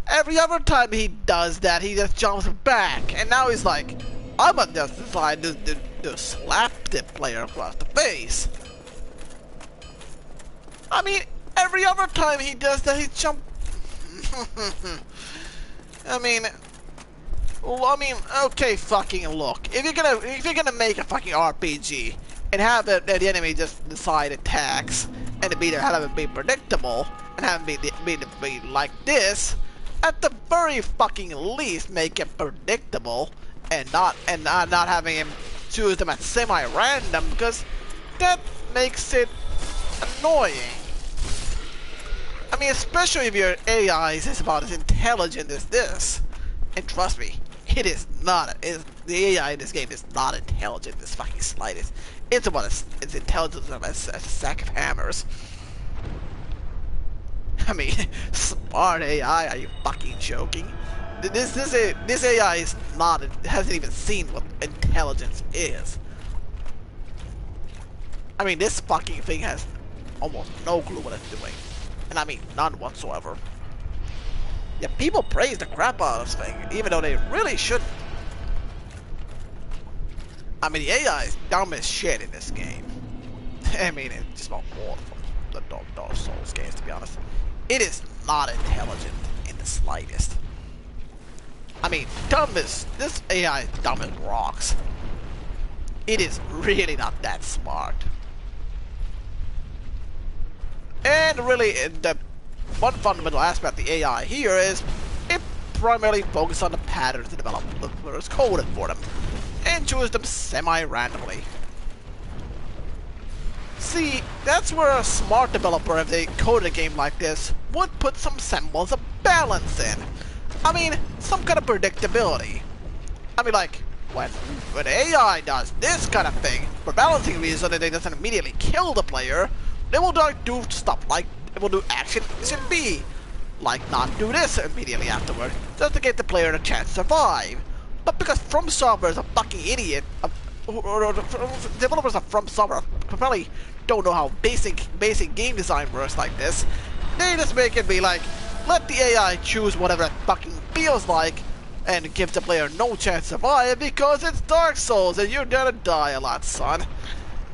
every other time he does that, he just jumps back. And now he's like, I'ma just decide to slap the player across the face. I mean, every other time he does that, he jumps. I mean, okay, fucking look. If you're gonna make a fucking RPG and have the enemy just decide attacks and have it be predictable and have it be like this, at the very fucking least make it predictable and not having him choose them at semi-random, because that makes it annoying. I mean, especially if your AI is about as intelligent as this. And trust me, it is not. The AI in this game is not intelligent in this fucking slightest. It's about as intelligent as a sack of hammers. I mean, smart AI? Are you fucking joking? This AI is not. Hasn't even seen what intelligence is. I mean, this fucking thing has almost no clue what it's doing. And I mean, none whatsoever. Yeah, people praise the crap out of this thing, even though they really shouldn't. I mean, the AI is dumb as shit in this game. I mean, it's just about more from the Dark Souls games, to be honest. It is not intelligent in the slightest. I mean, this AI is dumb as rocks. It is really not that smart. And really, the one fundamental aspect of the AI here is it primarily focuses on the patterns the developer has coded for them, and chooses them semi-randomly. See, that's where a smart developer, if they coded a game like this, would put some semblance of balance in. I mean, some kind of predictability. I mean, like, when AI does this kind of thing, for balancing reasons so that it doesn't immediately kill the player, they will do stuff like, it will do action B, like not do this immediately afterward, just to give the player a chance to survive. But because From Software is a fucking idiot, or developers of From Software probably don't know how basic game design works like this, they just make it be like, let the AI choose whatever it fucking feels like, and give the player no chance to survive because it's Dark Souls and you're gonna die a lot, son.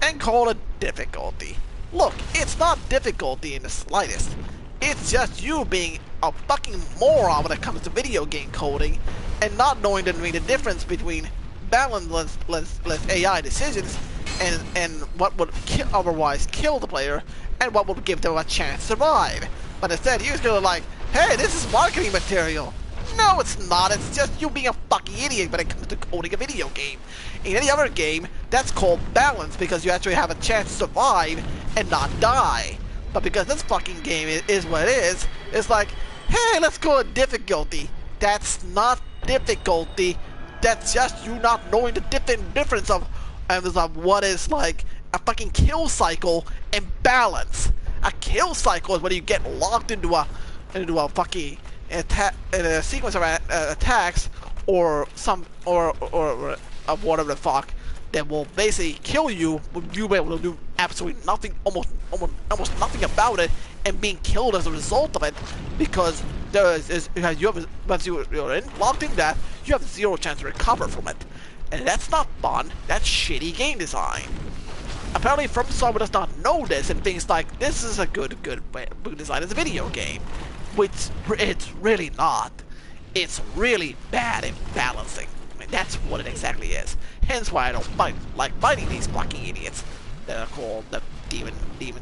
And call it difficulty. Look, it's not difficulty in the slightest. It's just you being a fucking moron when it comes to video game coding and not knowing the difference between balanced AI decisions and what would otherwise kill the player and what would give them a chance to survive. But instead, you're just gonna like, hey, this is marketing material. No, it's not. It's just you being a fucking idiot when it comes to coding a video game. In any other game, that's called balance because you actually have a chance to survive and not die. But because this fucking game is what it is, it's like, hey, let's call it difficulty. That's not difficulty. That's just you not knowing the difference of what is like a fucking kill cycle and balance. A kill cycle is when you get locked into a fucking in a sequence of attacks or whatever the fuck that will basically kill you when you able to do absolutely nothing, almost nothing about it, and being killed as a result of it, because once you're locked in that, you have zero chance to recover from it, and that's not fun. That's shitty game design. Apparently, From Software does not know this and thinks like this is a good design as a video game, which it's really not. It's really bad in balancing. I mean, that's what it exactly is. Hence why I don't like fighting these fucking idiots that are called the demon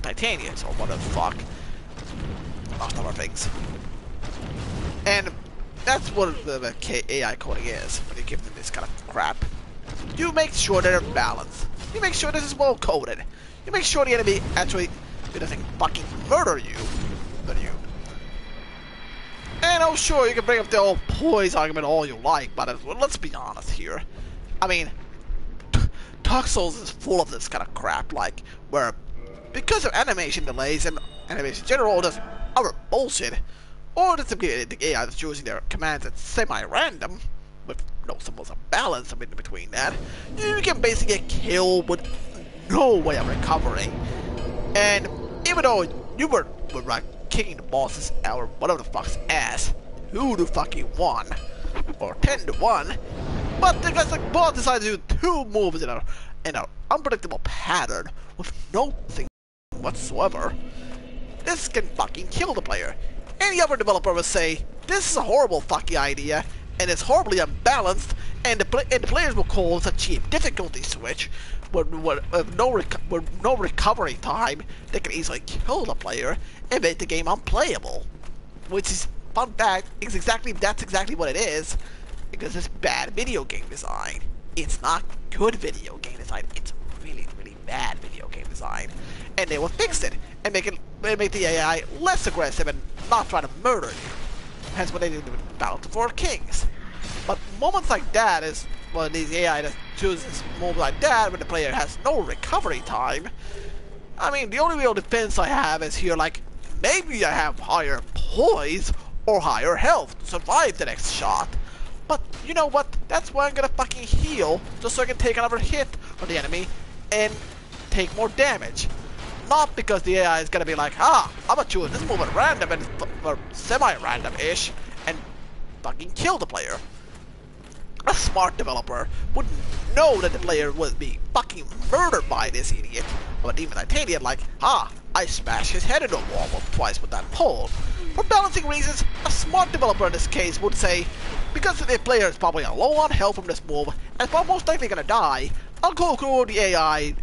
titanians or whatever the fuck. Lost other things. And that's what the AI coding is when you give them this kind of crap. You make sure they're balanced. You make sure this is well coded. You make sure the enemy actually doesn't fucking murder you. And I'm sure you can bring up the old poise argument all you like, but let's be honest here. I mean, Dark Souls is full of this kind of crap, like, where, because of animation delays and animation in general, just other bullshit, or just the AI that's using their commands at semi-random, with no symbols of balance in between that, you can basically get killed with no way of recovering. And even though you were like kicking the boss's or whatever the fuck's ass 2 to fucking 1 or 10 to 1, but because the boss decided to do 2 moves in an unpredictable pattern with no thing whatsoever, this can fucking kill the player. Any other developer would say this is a horrible fucking idea and it's horribly unbalanced, and the players will call this a cheap difficulty switch with no recovery time that can easily kill the player and make the game unplayable. Which is, fun fact, that's exactly what it is, because it's bad video game design. It's not good video game design. It's really, really bad video game design. And they will fix it and make the AI less aggressive and not try to murder you. Hence what they did with Battle for 4 Kings. But moments like that is when the AI that chooses moments like that when the player has no recovery time. I mean, the only real defense I have is here, like, maybe I have higher poise or higher health to survive the next shot. But you know what? That's why I'm gonna fucking heal, just so I can take another hit from the enemy and take more damage. Not because the AI is gonna be like, I'm gonna choose this move at random and or semi-random-ish and fucking kill the player. A smart developer would know that the player would be fucking murdered by this idiot. But even Titanian, like, I smashed his head into a wall twice with that pole. For balancing reasons, a smart developer in this case would say, because the player is probably low on health from this move and is most likely gonna die, I'll go through the AI,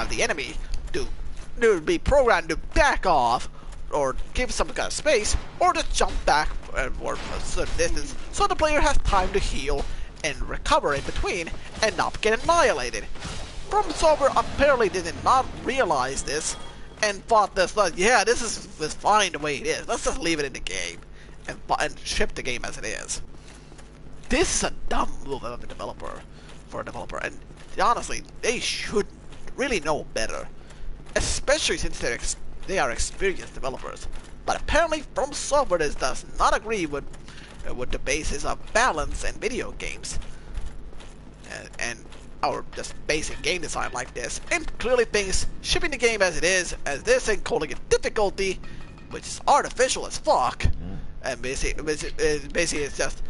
the enemy, to be programmed to back off, or give some kind of space, or just jump back for a certain distance, so the player has time to heal and recover in between, and not get annihilated. From Software apparently did not realize this, and thought this, like, yeah, this is fine the way it is, let's just leave it in the game, and ship the game as it is. This is a dumb move of a developer, and honestly, they should really know better. Especially since they are experienced developers. But apparently From Software does not agree with the basis of balance in video games. And our just basic game design like this. And clearly thinks shipping the game as it is, as this, and calling it difficulty, which is artificial as fuck. And basically it's just...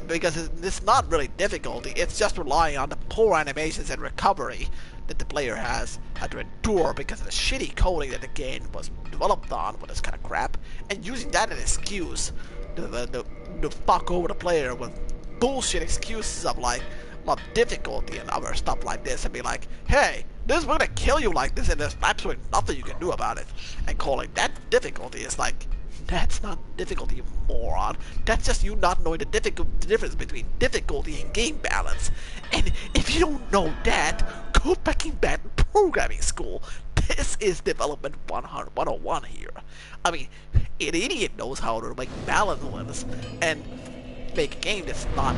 because it's not really difficulty, it's just relying on the poor animations and recovery that the player has had to endure because of the shitty coding that the game was developed on with this kind of crap, and using that as an excuse to fuck over the player with bullshit excuses of like difficulty and other stuff like this, and be like, hey, we're gonna kill you like this and there's absolutely nothing you can do about it, and calling that difficulty is like, that's not difficulty, you moron. That's just you not knowing the difference between difficulty and game balance. And if you don't know that, go fucking back to programming school. This is development 101 here. I mean, an idiot knows how to make balance ones and make a game that's not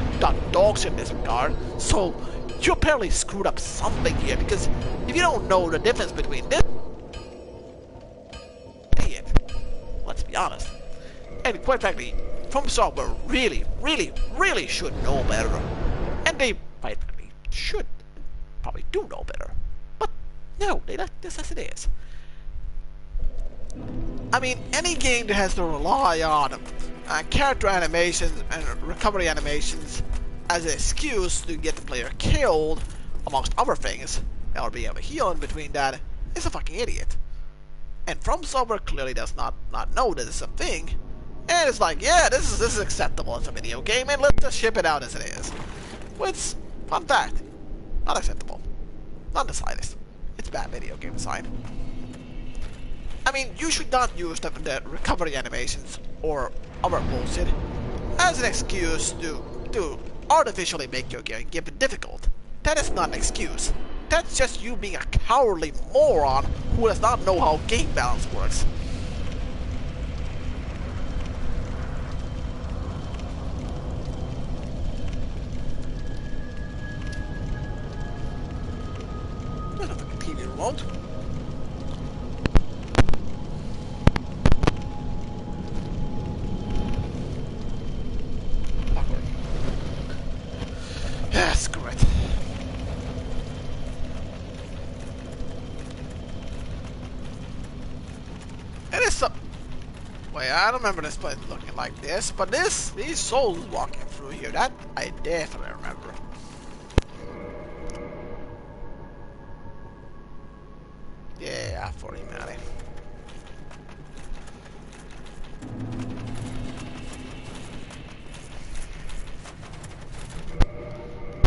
dogs in this regard. So you apparently screwed up something here, because if you don't know the difference between this be honest. And quite frankly, From Software really, really, really should know better. And they, quite frankly, should probably do know better. But no, they let this as it is. I mean, any game that has to rely on character animations and recovery animations as an excuse to get the player killed, amongst other things, or be able to heal in between that, is a fucking idiot. And From Software clearly does not know that it's a thing, and it's like, yeah, this is acceptable as a video game, and let's just ship it out as it is. Which, fun fact, not acceptable. Not the slightest. It's bad video game design. I mean, you should not use the recovery animations or other bullshit as an excuse to artificially make your game difficult. That is not an excuse. That's just you being a cowardly moron who does not know how game balance works. There's a fucking TV remote. Yeah, screw it. It is some... Wait, I don't remember this place looking like this, but these souls walking through here, that I definitely remember. Yeah, for humanity.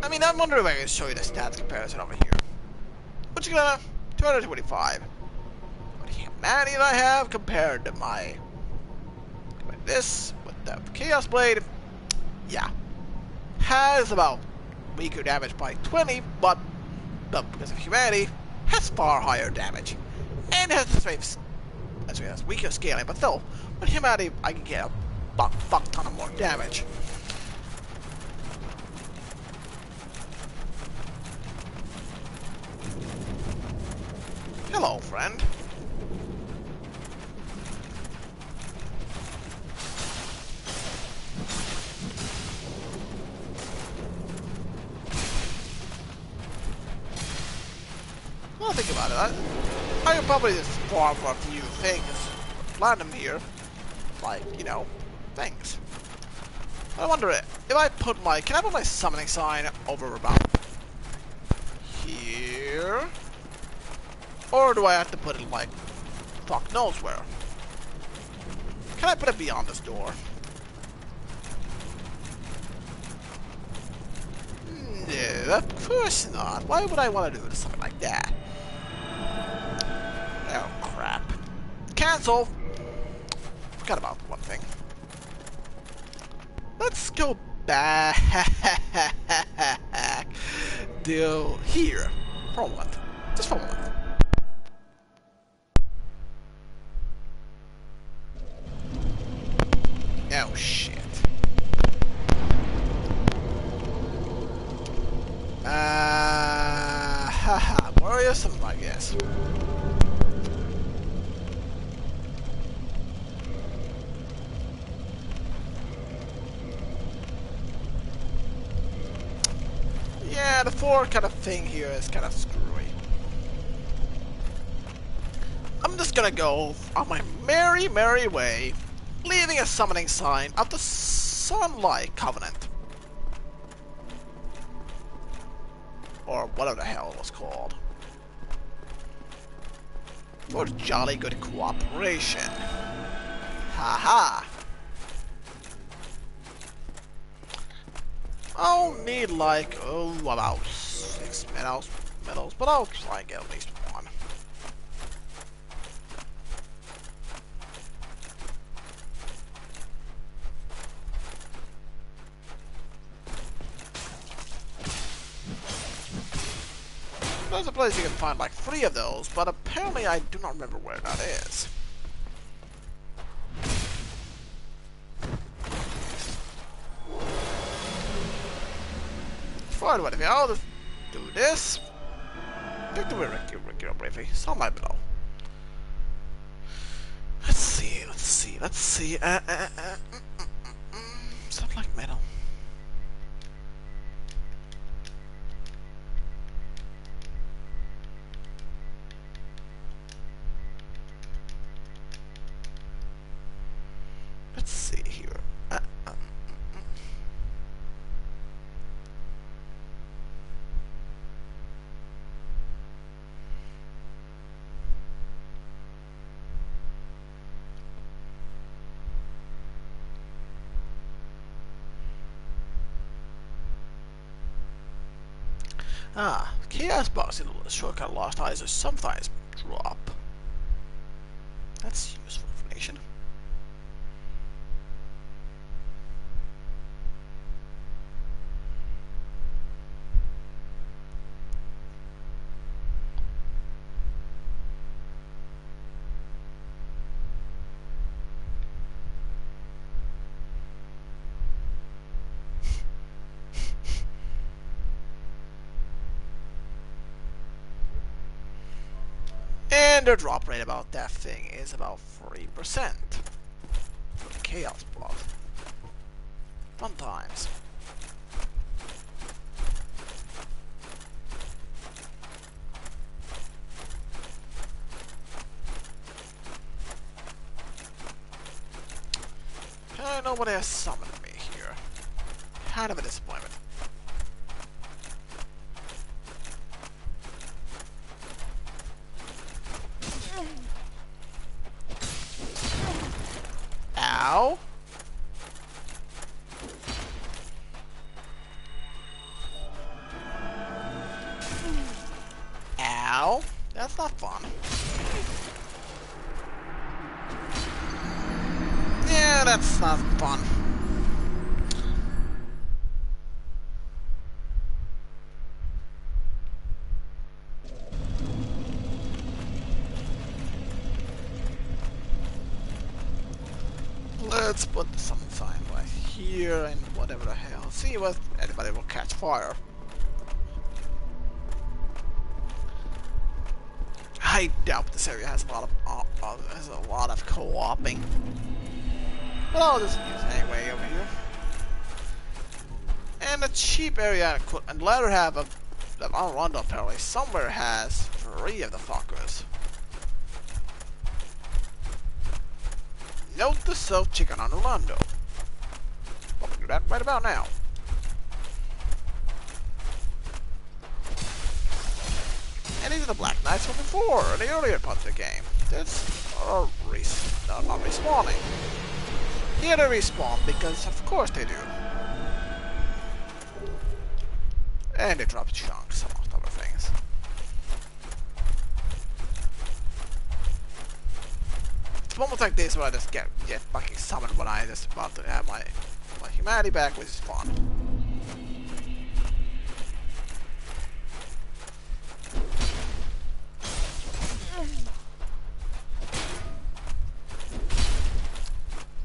I mean, I'm wondering if I can show you the stats comparison over here. What you gonna... 225. What humanity I have compared to my... With this, with the Chaos Blade. Yeah. Has about weaker damage by 20, but because of humanity, has far higher damage. And has the same... Actually, has weaker scaling, but still, with humanity, I can get a fuck ton of more damage. Hello, friend. Well, think about it. I could probably just farm for a few things. Land them here. Like, you know, things. I wonder if I put my... Can I put my summoning sign over about here? Or do I have to put it like fuck knows where? Can I put it beyond this door? No, of course not. Why would I want to do something like that? Oh crap. Cancel! Forgot about one thing. Let's go back to here. For a moment. Just for a moment. Oh shit. Haha, worrisome, I guess. Yeah, the 4 kind of thing here is kind of screwy. I'm just gonna go on my merry, merry way, leaving a summoning sign of the Sunlight Covenant. Or whatever the hell it was called. For jolly good cooperation. Haha. I'll need like, about 6 medals, but I'll try and get at least one. There's a place you can find like 3 of those, but apparently I do not remember where that is. Fine, whatever. I'll just do this. Take the way Ricky briefly. Some might below. Let's see. Let's see. Stuff like metal. Let's see here. Chaos box in the shortcut lost eyes sometimes drop. That's useful information. And the drop rate about that thing is about 3% for the chaos block. Fun times. Nobody has summoned me here. Kind of a disappointment. Ow. Ow. That's not fun. Yeah, that's not fun. Let's put the summon sign right here and whatever the hell. See what anybody will catch fire. I doubt this area has a lot of co-oping. But I'll just use it anyway over here. And the cheap area and the latter half of the Rondo apparently somewhere has 3 of the fuckers. Note the self chicken on Orlando. We'll do that right about now. And these are the Black Knights from before, in the earlier parts of the game. That's not respawning. Here they respawn because of course they do. And they drop chunks amongst other things. It's moments like this where I just get fucking summoned when I just about to have my humanity back, which is fun.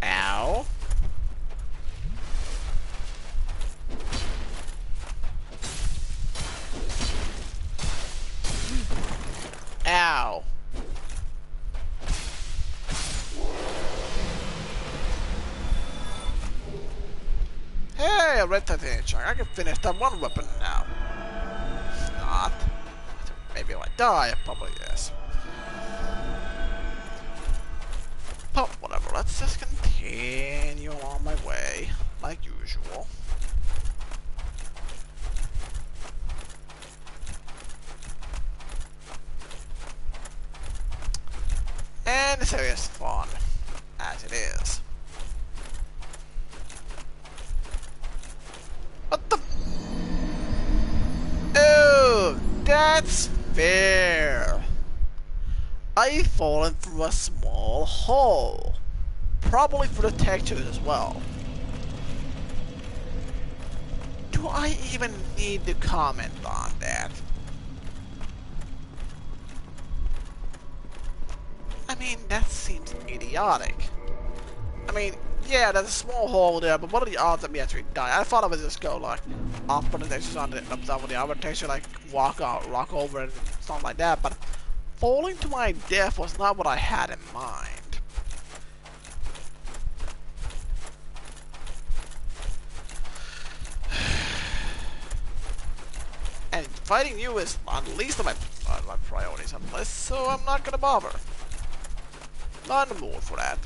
Ow. Ow. Hey, a red titanium chunk. I can finish that one weapon now. Not. Maybe if I die, probably yes. But whatever, let's just continue on my way, like usual. And this area is fun, as it is. What the? Oh, that's fair. I've fallen through a small hole. Probably for the textures as well. Do I even need to comment on that? I mean, that seems idiotic. I mean, yeah, there's a small hole there, but what are the odds of me actually die? I thought I would just go like off on the textures on the top of the other texture, like walk over and something like that, but falling to my death was not what I had in mind. fighting you is on the least of my priorities on the list, so I'm not gonna bother. Not in the mood for that.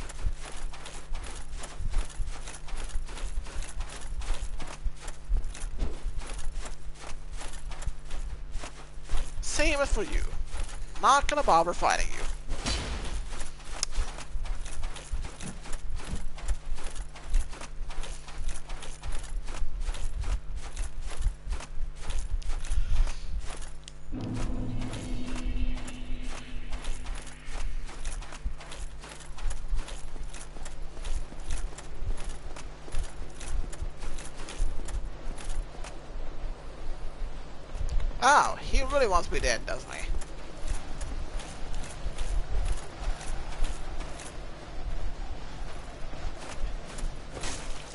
Same as for you. Not gonna bother fighting you. Oh, he really wants me dead, doesn't he?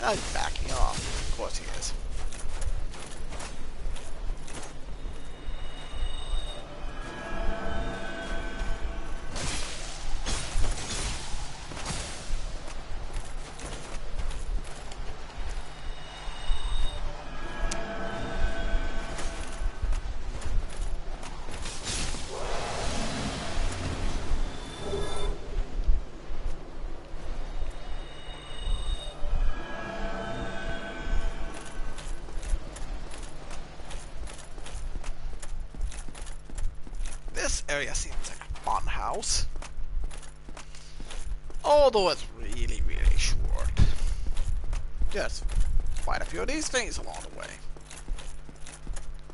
He's backing off. Of course he is. This area seems like a fun house. Although it's really, really short. Just quite a few of these things along the way.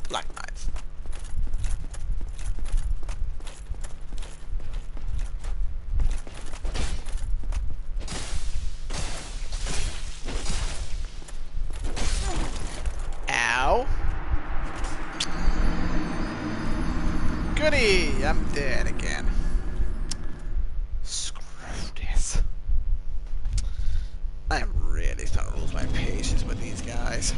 Black Knights. Ow. Goody, I'm dead again. Screw this. I am really starting to lose my patience with these guys.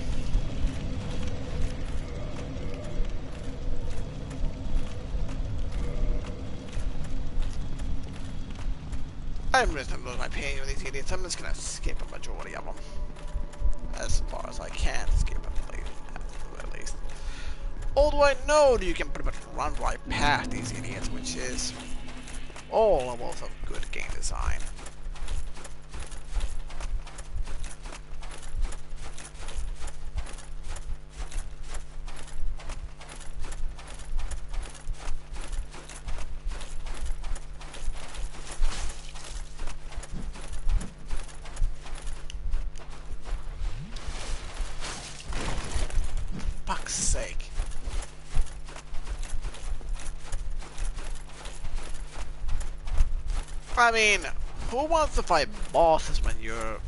I'm really starting to lose my patience with these idiots. I'm just gonna skip a majority of them. As far as I can skip them, at least. Although I know that you can pretty much run right past these idiots, which is all levels of good game design. Fuck's sake. I mean, who wants to fight bosses when you're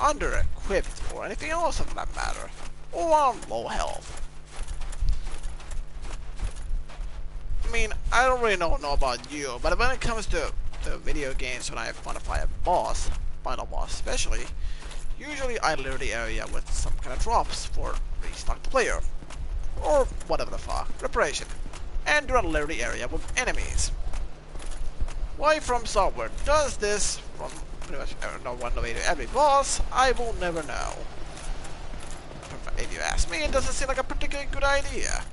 under-equipped or anything else of that matter? Or on low health? I mean, I don't really know about you, but when it comes to video games, when I want to fight a boss, final boss especially, usually I clear the area with some kind of drops for restock the player. Or whatever the fuck, reparation. And do not clear the area with enemies. Why From Software does this from pretty much one way to every boss, I will never know. If you ask me, it doesn't seem like a particularly good idea.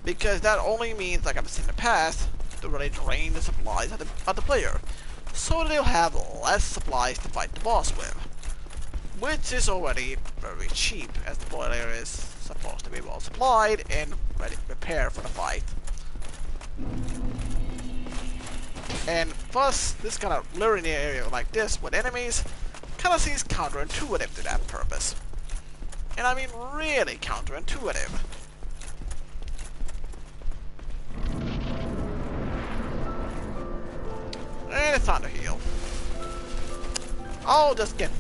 Because that only means, like I've seen in the past, to really drain the supplies of the player. So that they'll have less supplies to fight the boss with. Which is already very cheap, as the player is supposed to be well supplied and ready to prepare for the fight. And plus, this kind of linear area like this with enemies kind of seems counterintuitive to that purpose. And I mean really counterintuitive. And it's time to heal. I'll just get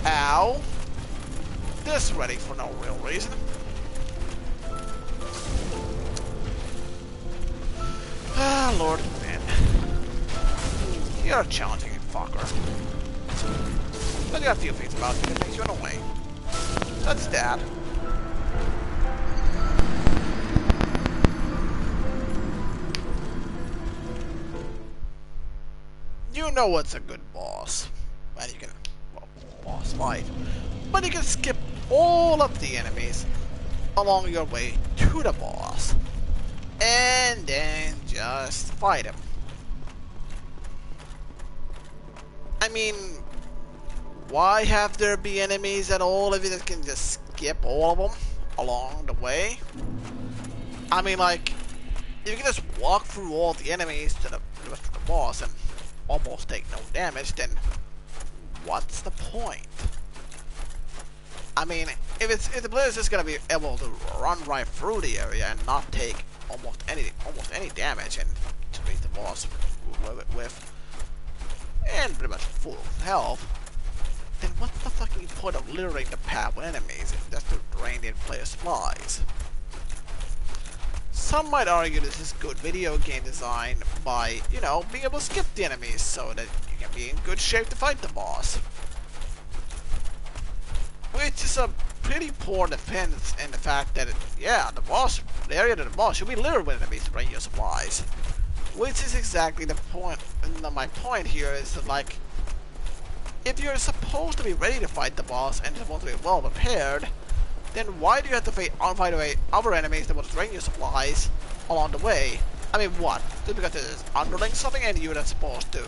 ow, this ready for no real reason. Ah, Lord, man. You're a challenging fucker. But I got a few things about you that makes you annoying. That's that. You know what's a good boss. And you can, well, boss fight. But you can skip all of the enemies along your way to the boss, and then just fight him. I mean, why have there be enemies at all if you just can just skip all of them along the way? I mean, like, if you can just walk through all the enemies to the boss and almost take no damage, then what's the point? I mean, if the player is just gonna be able to run right through the area and not take almost any damage and to beat the boss with and pretty much full health, then what's the fucking point of littering the path with enemies just to drain the player supplies? Some might argue this is good video game design by, you know, being able to skip the enemies so that you can be in good shape to fight the boss. Which is a pretty poor defense in the fact that, the area of the boss should be littered with enemies to bring you supplies. Which is exactly the point, my point here is that, like, if you're supposed to be ready to fight the boss and supposed to be well prepared, then why do you have to fight away other enemies that will drain your supplies along the way? I mean, what? Just because there's underling something and you're not supposed to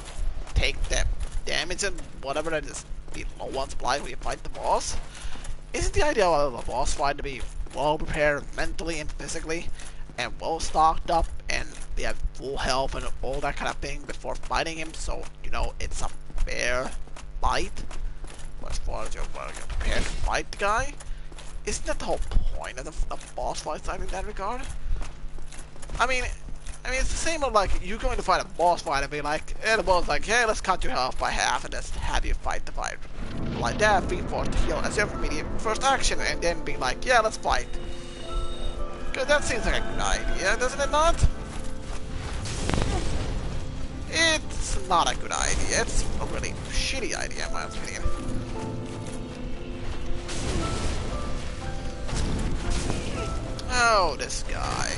take that damage and whatever that is be low on supplies when you fight the boss? Isn't the idea of a boss fight to be well prepared mentally and physically and well stocked up and they have full health and all that kind of thing before fighting him, so you know it's a fair fight as far as you're prepared to fight the guy? Isn't that the whole point of the boss fights in that regard? I mean it's the same of like you going to fight a boss fight and be like, the boss is like, hey, let's cut your health by half and just have you fight the fight like that, being forced to heal as your immediate first action, and then be like, yeah, let's fight. Because that seems like a good idea, doesn't it not? It's not a good idea. It's a really shitty idea in my opinion. Oh, this guy.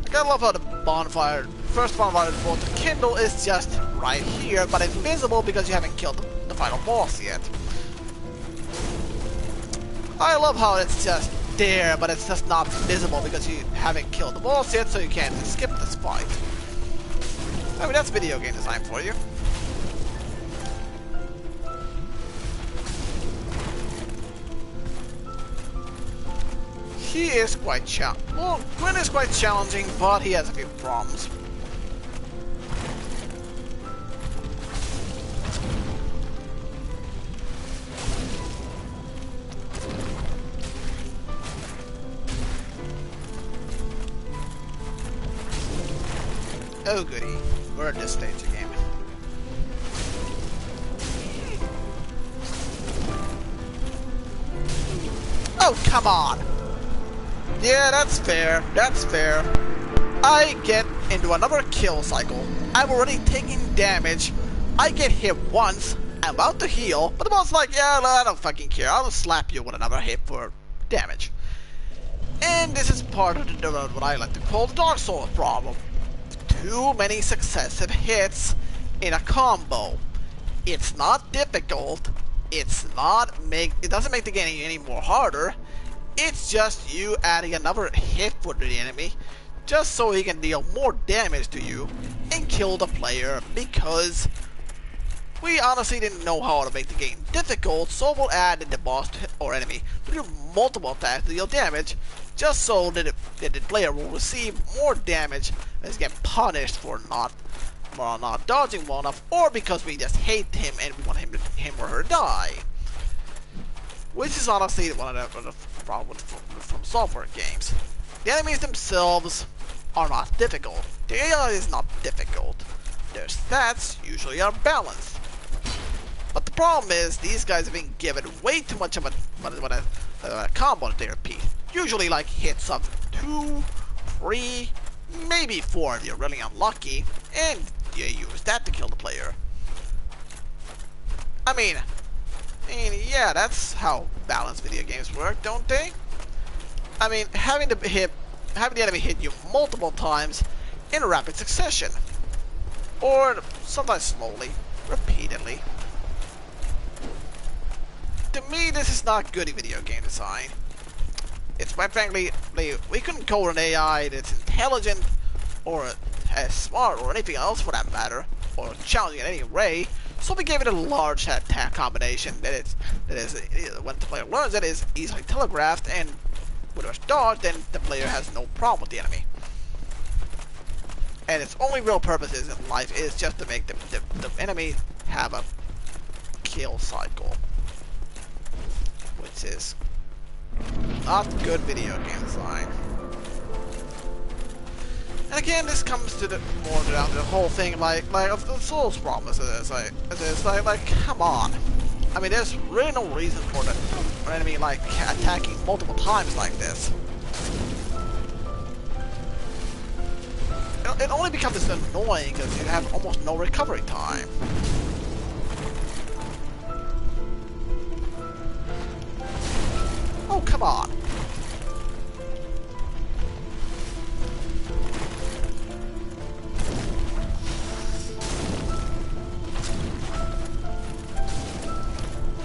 I gotta love how the first bonfire for the Kindle is just right here, but invisible because you haven't killed the final boss yet. I love how it's just there, but it's just not visible because you haven't killed the boss yet, so you can't skip this fight. I mean, that's video game design for you. He is quite Gwyn is quite challenging, but he has a few problems. Oh goody, we're at this stage of the game. Oh, come on! Yeah, that's fair, that's fair. I get into another kill cycle. I'm already taking damage. I get hit once, I'm about to heal, but the boss is like, yeah, I don't fucking care. I'll slap you with another hit for damage. And this is part of what I like to call the Dark Souls problem. Too many successive hits in a combo. It's not difficult. It doesn't make the game any more harder. It's just you adding another hit for the enemy just so he can deal more damage to you and kill the player, because we honestly didn't know how to make the game difficult, so we'll add the boss or enemy to do multiple attacks to deal damage just so that the player will receive more damage and is getting punished for not dodging well enough, or because we just hate him and we want him or her to die. Which is honestly one of the problems from software games. The enemies themselves are not difficult. The AI is not difficult. Their stats usually are balanced. But the problem is these guys have been given way too much of a combo that they repeat. Usually like hits of 2, 3, maybe 4 if you're really unlucky, and you use that to kill the player. I mean, yeah, that's how balanced video games work, don't they? I mean, having the enemy hit you multiple times in rapid succession, or sometimes slowly, repeatedly. to me, this is not good video game design. It's quite frankly, we couldn't code an AI that's intelligent, or as smart, or anything else for that matter, or challenging in any way. So we gave it a large attack combination that is when the player learns it is easily telegraphed, and when it's dodged, then the player has no problem with the enemy. And its only real purposes in life is just to make the enemy have a kill cycle, which is not good video game design. And again, this comes to the more down to the whole thing, like of the Souls problem. It's like, come on. I mean, there's really no reason for the enemy like attacking multiple times like this. It only becomes annoying because you have almost no recovery time. Oh, come on.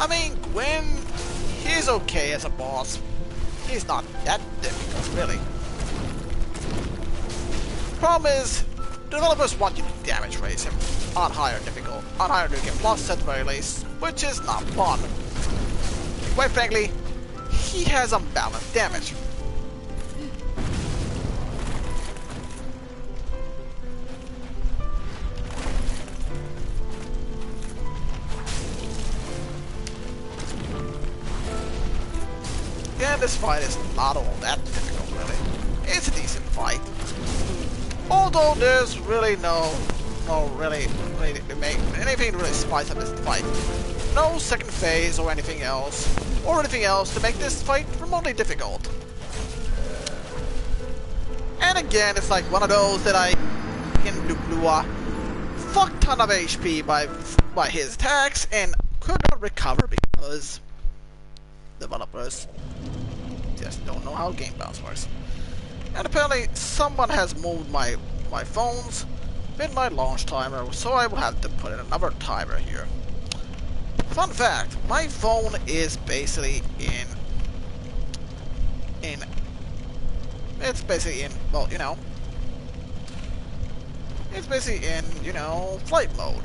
I mean, Gwen, he's okay as a boss. He's not that difficult, really. Problem is, developers want you to damage raise him on higher difficult, plus at the very least, which is not fun. Quite frankly, he has unbalanced damage. Yeah, this fight is not all that difficult, really. It's a decent fight. Although there's really no to make anything to really spice up this fight. No second phase or anything else to make this fight remotely difficult. And again, it's like one of those that I can do a fuck ton of HP by his attacks and could not recover because developers just don't know how game bounce works. And apparently someone has moved my phones in my launch timer, so I will have to put in another timer here. Fun fact, my phone is basically it's basically in, well, you know, it's basically in, you know, flight mode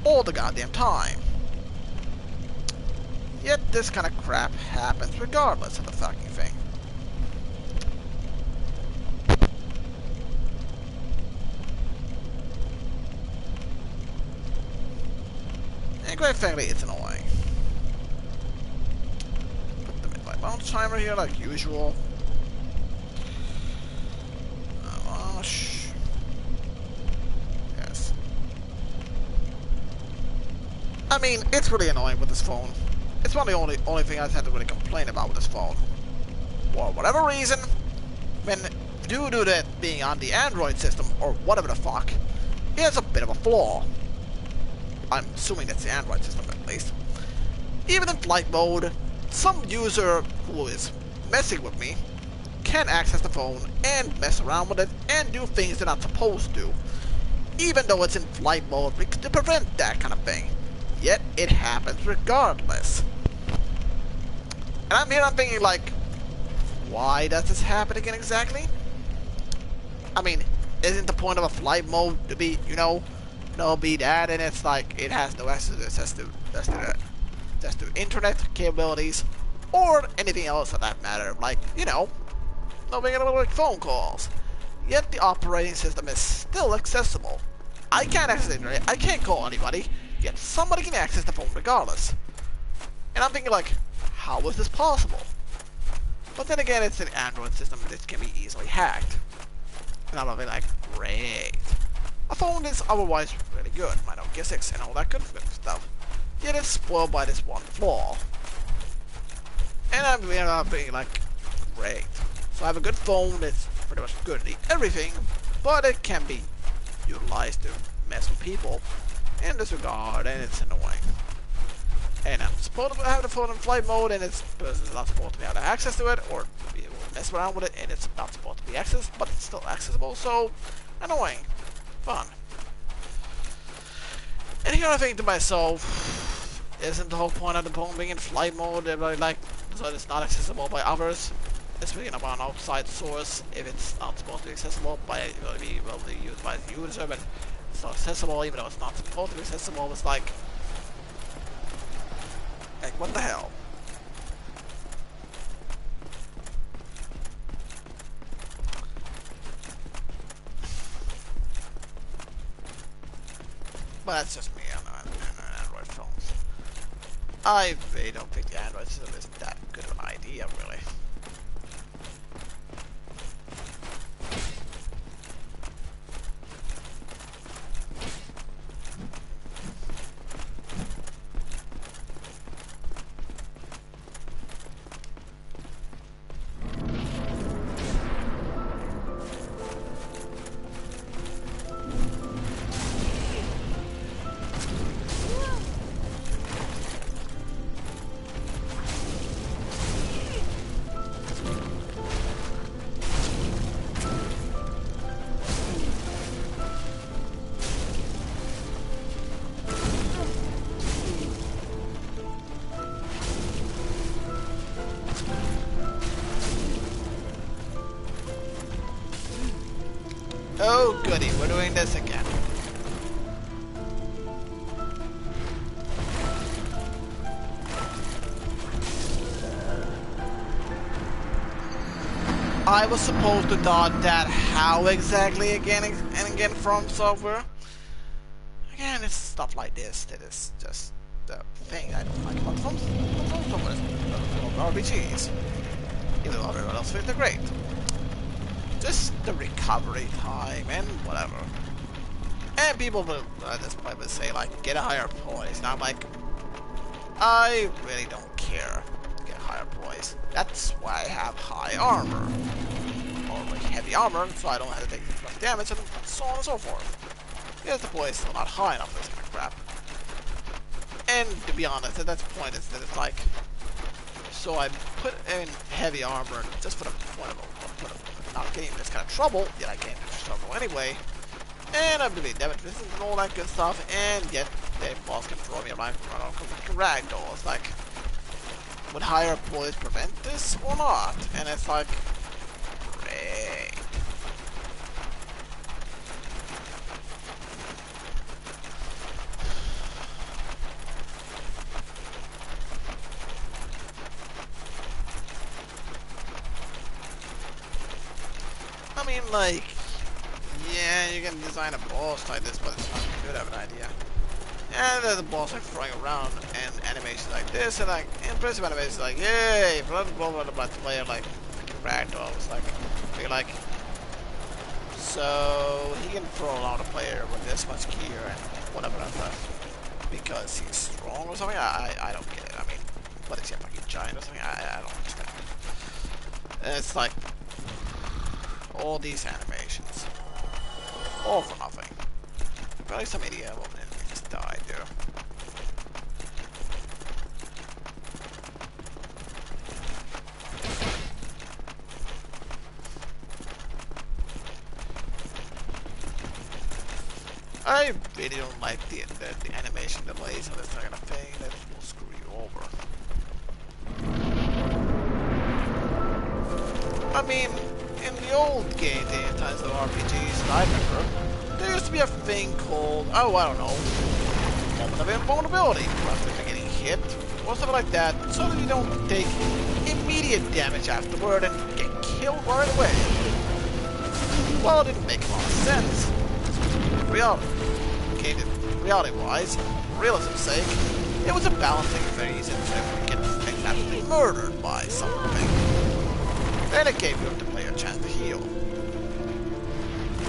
all the goddamn time. Yet this kind of crap happens regardless of the fucking thing. And quite frankly, it's annoying. Put them in my bounce timer here like usual. Yes. I mean, it's really annoying with this phone. It's one of the only thing I had to really complain about with this phone. For whatever reason, when due to that being on the Android system, or whatever the fuck, it has a bit of a flaw. I'm assuming that's the Android system at least. Even in flight mode, some user who is messing with me can access the phone and mess around with it and do things they're not supposed to, even though it's in flight mode to prevent that kind of thing. Yet it happens regardless. And I'm thinking like, why does this happen again exactly? I mean, isn't the point of a flight mode to be, you know, be that, and it's like it has no access to internet capabilities or anything else for that matter, like, you know, no being able to make phone calls. Yet the operating system is still accessible. I can't access the internet, I can't call anybody, yet somebody can access the phone regardless. And I'm thinking like, how is this possible? But then again, it's an Android system that can be easily hacked. And I'm like, great. A phone is otherwise really good, my Nokia 6 and all that good stuff. Yet it's spoiled by this one flaw. And I'm being like, great. So I have a good phone that's pretty much good at everything, but it can be utilized to mess with people in this regard, and it's annoying. And I'm supposed to have the phone in flight mode, and it's not supposed to be able to access to it, or be able to mess around with it, and it's not supposed to be accessed, but it's still accessible, so annoying. Fun. And here I think to myself, isn't the whole point of the Pwn being in flight mode? Like, so it's not accessible by others. Speaking of an outside source, if it's not supposed to be accessible by, will be used by the user, but it's not accessible even though it's not supposed to be accessible. It's like what the hell? But that's just me on Android phones. I really don't think the Android system is that good of an idea, really. Oh goody, we're doing this again. I was supposed to dodge that. How exactly again and again from software? Again, it's stuff like this that is just the thing I don't like about from RPGs. Even though everyone else thinks they're great. Just the recovery time and whatever. And people will at this point will say like, get a higher poise. And I'm like, I really don't care to get higher poise. That's why I have high armor. Or like heavy armor, so I don't have to take as much damage and so on and so forth. Because the poise is still not high enough for this kind of crap. And to be honest, at that point is that it's like, so I put in heavy armor just for the point of not getting in this kind of trouble, yet I get into trouble anyway. And I'm doing damage resistance and all that good stuff, and yet the boss can throw me around ragdoll. It's like, would higher poise prevent this or not? And it's like, great. I mean, like, yeah, you can design a boss like this, but it's not good of an idea. And there's a boss like throwing around and animations like this, and like impressive animations like, yay, blah blah blah blah, player like ragdoll. It's like, so he can throw around a player with this much gear and whatever because he's strong or something. I don't get it. I mean, what is he, a fucking giant or something? I don't understand. And it's like all these animations, all for nothing. Probably some idiot will just die, dude. I really don't like the animation delays and this kind of thing that will screw you over. I mean, in the old game times of RPGs that I remember, there used to be a thing called, oh, I don't know, moment of invulnerability after getting hit, or something like that, so that you don't take immediate damage afterward and get killed right away. Well, it didn't make a lot of sense. Reality-wise, for realism's sake, it was a balancing very easy to get absolutely murdered by something. Then it gave the player a chance to heal.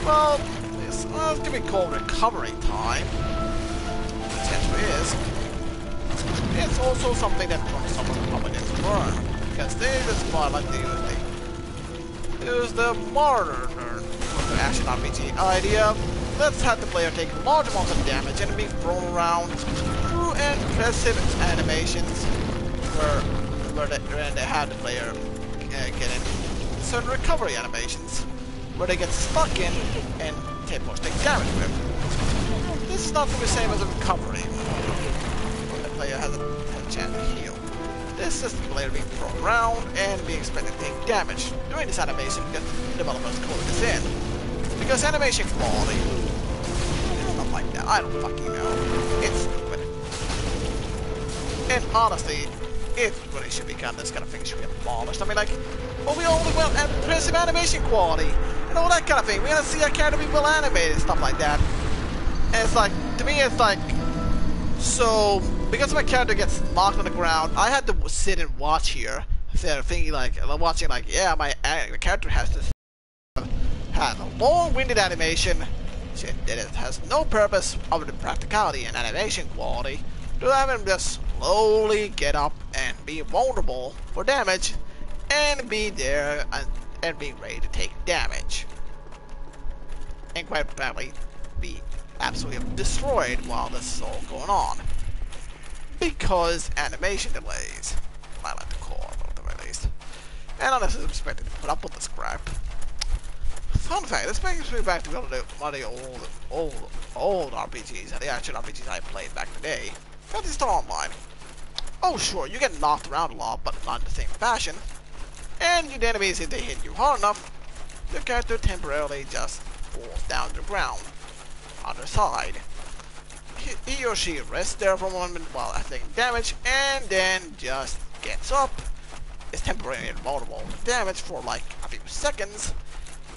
Well, this can be called recovery time. It potentially is. It's also something that someone probably didn't learn, because they just like to use the martyr action RPG idea. Let's have the player take large amounts of damage and be thrown around through impressive animations where they have the player get in certain recovery animations where they get stuck in and take damage with. This is not the same as a recovery. The player has a This is the player being thrown around and being expected to take damage during this animation because developers coded this in. Because animation quality, it's not like that. I don't fucking know. It's stupid. And honestly, it really should be kind of this kind of thing should be abolished. I mean, like, well, we only want impressive animation quality and all that kind of thing. We want to see our character be well animated and stuff like that. And it's like, to me, it's like, so because my character gets knocked on the ground, I had to sit and watch here, instead of thinking like, watching like, yeah, my character has this, has a long-winded animation, shit, that it has no purpose other than practicality and animation quality, to have him just slowly get up and be vulnerable for damage, and be there and be ready to take damage, and quite frankly, be absolutely destroyed while this is all going on. Because animation delays, I like to call it at the very least. And unless it's expected to put up with this crap. Fun fact, this brings me back to one of the old RPGs, the action RPGs I played back in the day. Got this online. Oh sure, you get knocked around a lot, but not in the same fashion. And the enemies, if they hit you hard enough, your character temporarily just falls down to the ground on their side. He or she rests there for a moment while taking damage, and then just gets up, is temporarily invulnerable to damage for like a few seconds,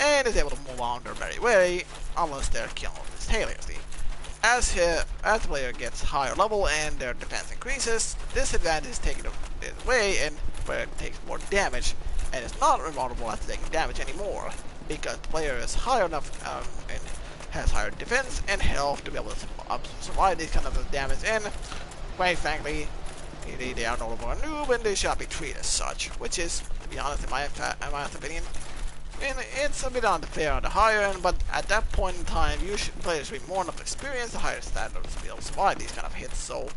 and is able to move on their merry way, unless they're killed instantaneously. As the player gets higher level and their defense increases, this advantage is taken away, and the player takes more damage, and is not invulnerable after taking damage anymore, because the player is higher enough and has higher defense and health to be able to survive these kind of damage, and quite frankly, they are no longer a noob and they should be treated as such, which is, to be honest, in my opinion, and it's a bit unfair on the higher end, but at that point in time, players should be more enough experience, the higher standards to be able to survive these kind of hits, so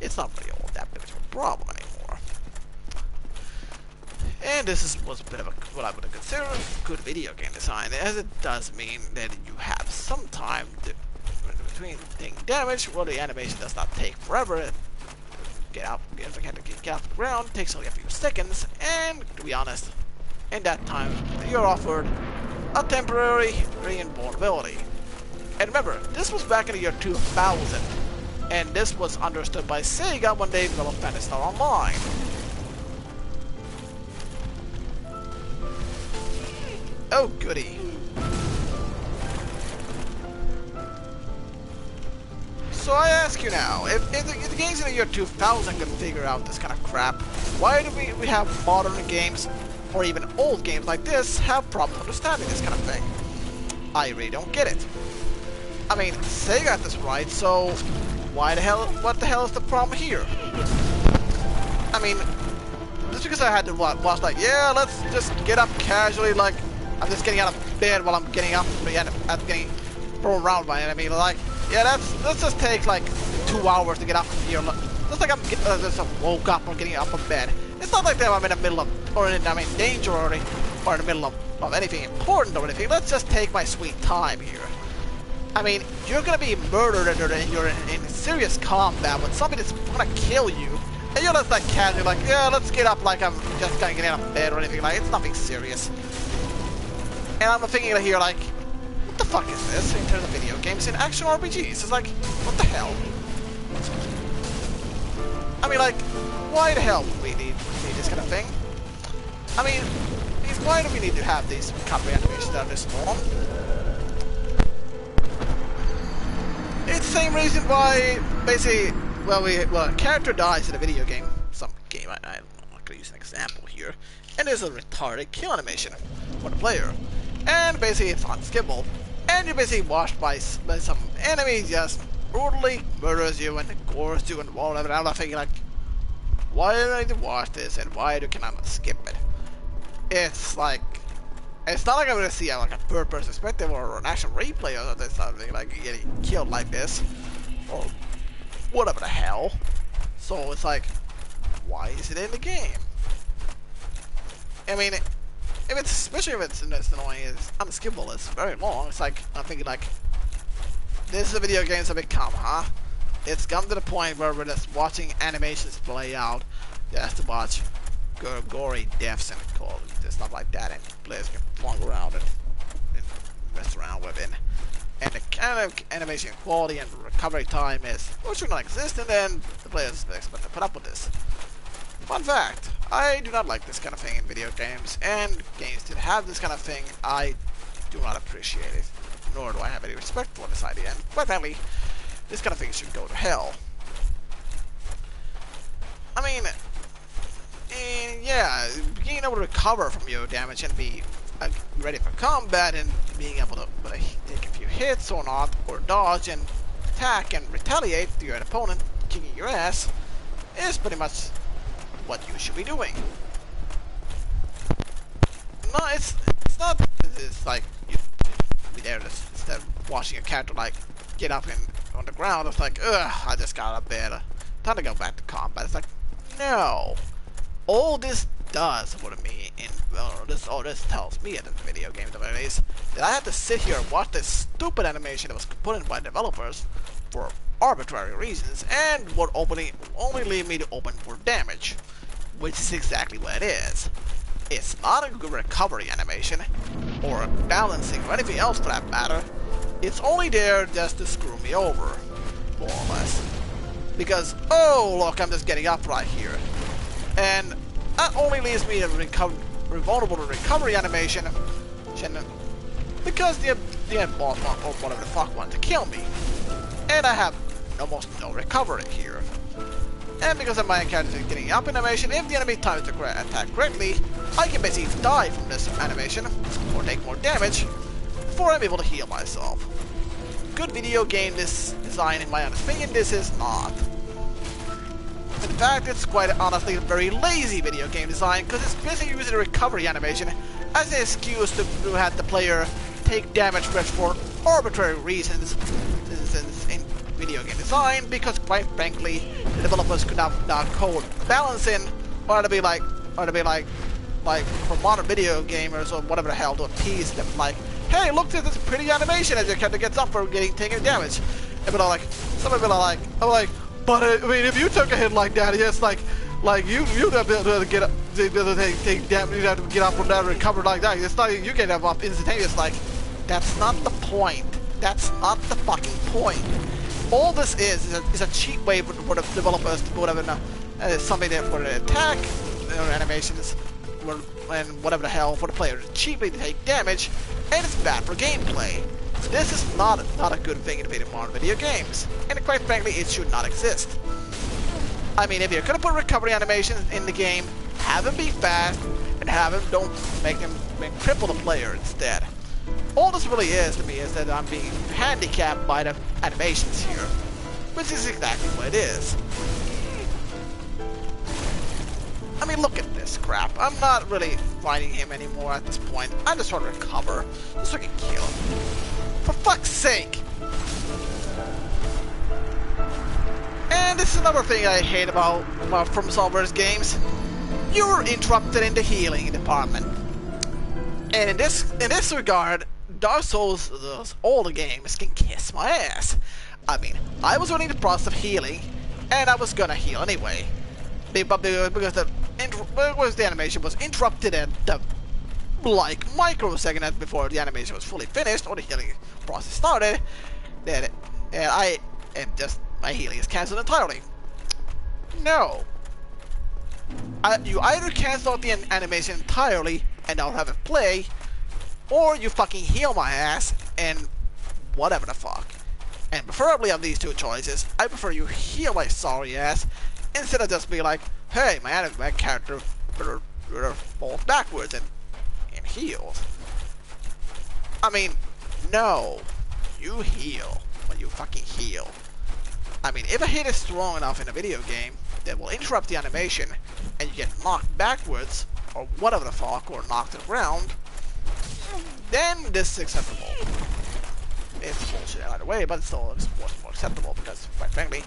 it's not really all that big of a problem anymore. And this was a bit of what I would consider good video game design, as it does mean that you have some time between taking damage, where the animation does not take forever. Get off the ground, takes only a few seconds, and to be honest, in that time you're offered a temporary invulnerability. And remember, this was back in the year 2000, and this was understood by Sega when they developed Phantasy Star Online. Oh goody. So I ask you now, if the games in the year 2000 could figure out this kind of crap, why do we have modern games, or even old games like this, have problems understanding this kind of thing? I really don't get it. I mean, Sega got this right, so what the hell is the problem here? I mean, just because I had to watch like, yeah, let's just get up casually, like, I'm just getting out of bed while I'm getting up, I'm getting thrown around by enemy, like, yeah, let's just take like 2 hours to get up here. Just like I'm just woke up or getting up from bed. It's not like that I'm in the middle of, or I'm in danger or in the middle of anything important or anything. Let's just take my sweet time here. I mean, you're gonna be murdered and you're in serious combat with somebody that's gonna kill you. And you're just like casually like, yeah, let's get up like I'm just gonna get out of bed or anything. Like, it's nothing serious. And I'm thinking here like, what the fuck is this in terms of video games and action RPGs? It's like, what the hell? I mean, like, why the hell do we need this kind of thing? I mean, why do we need to have these copy animations that are this long? It's the same reason why, basically, well, a character dies in a video game, some game, I'm not gonna use an example here, and there's a retarded kill animation for the player. And basically it's unskippable, and you're basically watched by some enemy just brutally murders you and gores you and whatever. I'm not thinking like, why do I need to watch this and why can I not skip it? It's like, it's not like I'm gonna see like a third person perspective or an actual replay or something like getting killed like this or whatever the hell. So it's like, why is it in the game? I mean, especially if it's annoying, it's unskippable, it's very long. It's like, I'm thinking like, this is a video game, it's a bit calm, huh? it's come to the point where we're just watching animations play out just to watch gory deaths and stuff like that, and players can flung around and mess around with it. And the kind of animation quality and recovery time is what should not exist, and then the players expect to put up with this. Fun fact, I do not like this kind of thing in video games, and games that have this kind of thing, I do not appreciate it, nor do I have any respect for this idea, and quite frankly, this kind of thing should go to hell. I mean, yeah, being able to recover from your damage and be ready for combat, and being able to take a few hits or not, or dodge and attack and retaliate to your opponent kicking your ass, is pretty much what you should be doing. No, it's not. It's like you be there instead of watching your character like get up and on the ground. It's like, ugh, I just got out of bed. Time to go back to combat. It's like, no. All this does for me, this tells me in the video game at least, that I have to sit here and watch this stupid animation that was put in by developers for arbitrary reasons, and would only leave me to open for damage, which is exactly what it is. It's not a good recovery animation, or balancing, or anything else for that matter. It's only there just to screw me over, more or less. Because, oh look, I'm just getting up right here. And that only leaves me vulnerable to recovery animation, because the boss or whatever the fuck wanted to kill me. And I have almost no recovery here. And because of my character getting up animation, if the enemy times to attack correctly, I can basically die from this animation, or take more damage, before I'm able to heal myself. Good video game design, in my honest opinion, this is not. In fact, it's quite honestly a very lazy video game design, because it's basically using a recovery animation as an excuse to have the player take damage for arbitrary reasons in video game design, because quite frankly, the developers could not code balancing, or to be like for modern video gamers or whatever the hell, to appease them, like, hey, look at this pretty animation as your character gets up for taking damage. And but like, some people are like, but I mean, if you took a hit like that, it's like you have to get up, take damage, you have to get up from that and recover like that. It's not you get up instantaneous. Like, that's not the point. That's not the fucking point. All this is a cheap way for the developers to put something there for the attack animations, and whatever the hell for the player to cheaply take damage, and it's bad for gameplay. This is not a good thing in modern video games, and quite frankly, it should not exist. I mean, if you're gonna put recovery animations in the game, have them be fast, and don't make them cripple the player instead. All this really is to me is that I'm being handicapped by the animations here, which is exactly what it is. I mean, look at this crap. I'm not really fighting him anymore at this point. I'm just trying to recover, just so I can kill him. For fuck's sake! And this is another thing I hate about From Software's games. You're interrupted in the healing department. And in this regard, Dark Souls, all the games can kiss my ass. I mean, I was running the process of healing, and I was gonna heal anyway. Because the animation was interrupted at the microsecond before the animation was fully finished or the healing process started, and my healing is cancelled entirely. No. You either cancel out the animation entirely and I'll have it play, or you fucking heal my ass and whatever the fuck. And preferably of these two choices, I prefer you heal my sorry ass instead of just be like, hey, my character falls backwards and heals. I mean, no. You heal when you fucking heal. I mean, if a hit is strong enough in a video game that will interrupt the animation and you get knocked backwards or whatever the fuck, or knocked to the ground, then this is acceptable. It's bullshit either way, but it's still more acceptable because, quite frankly,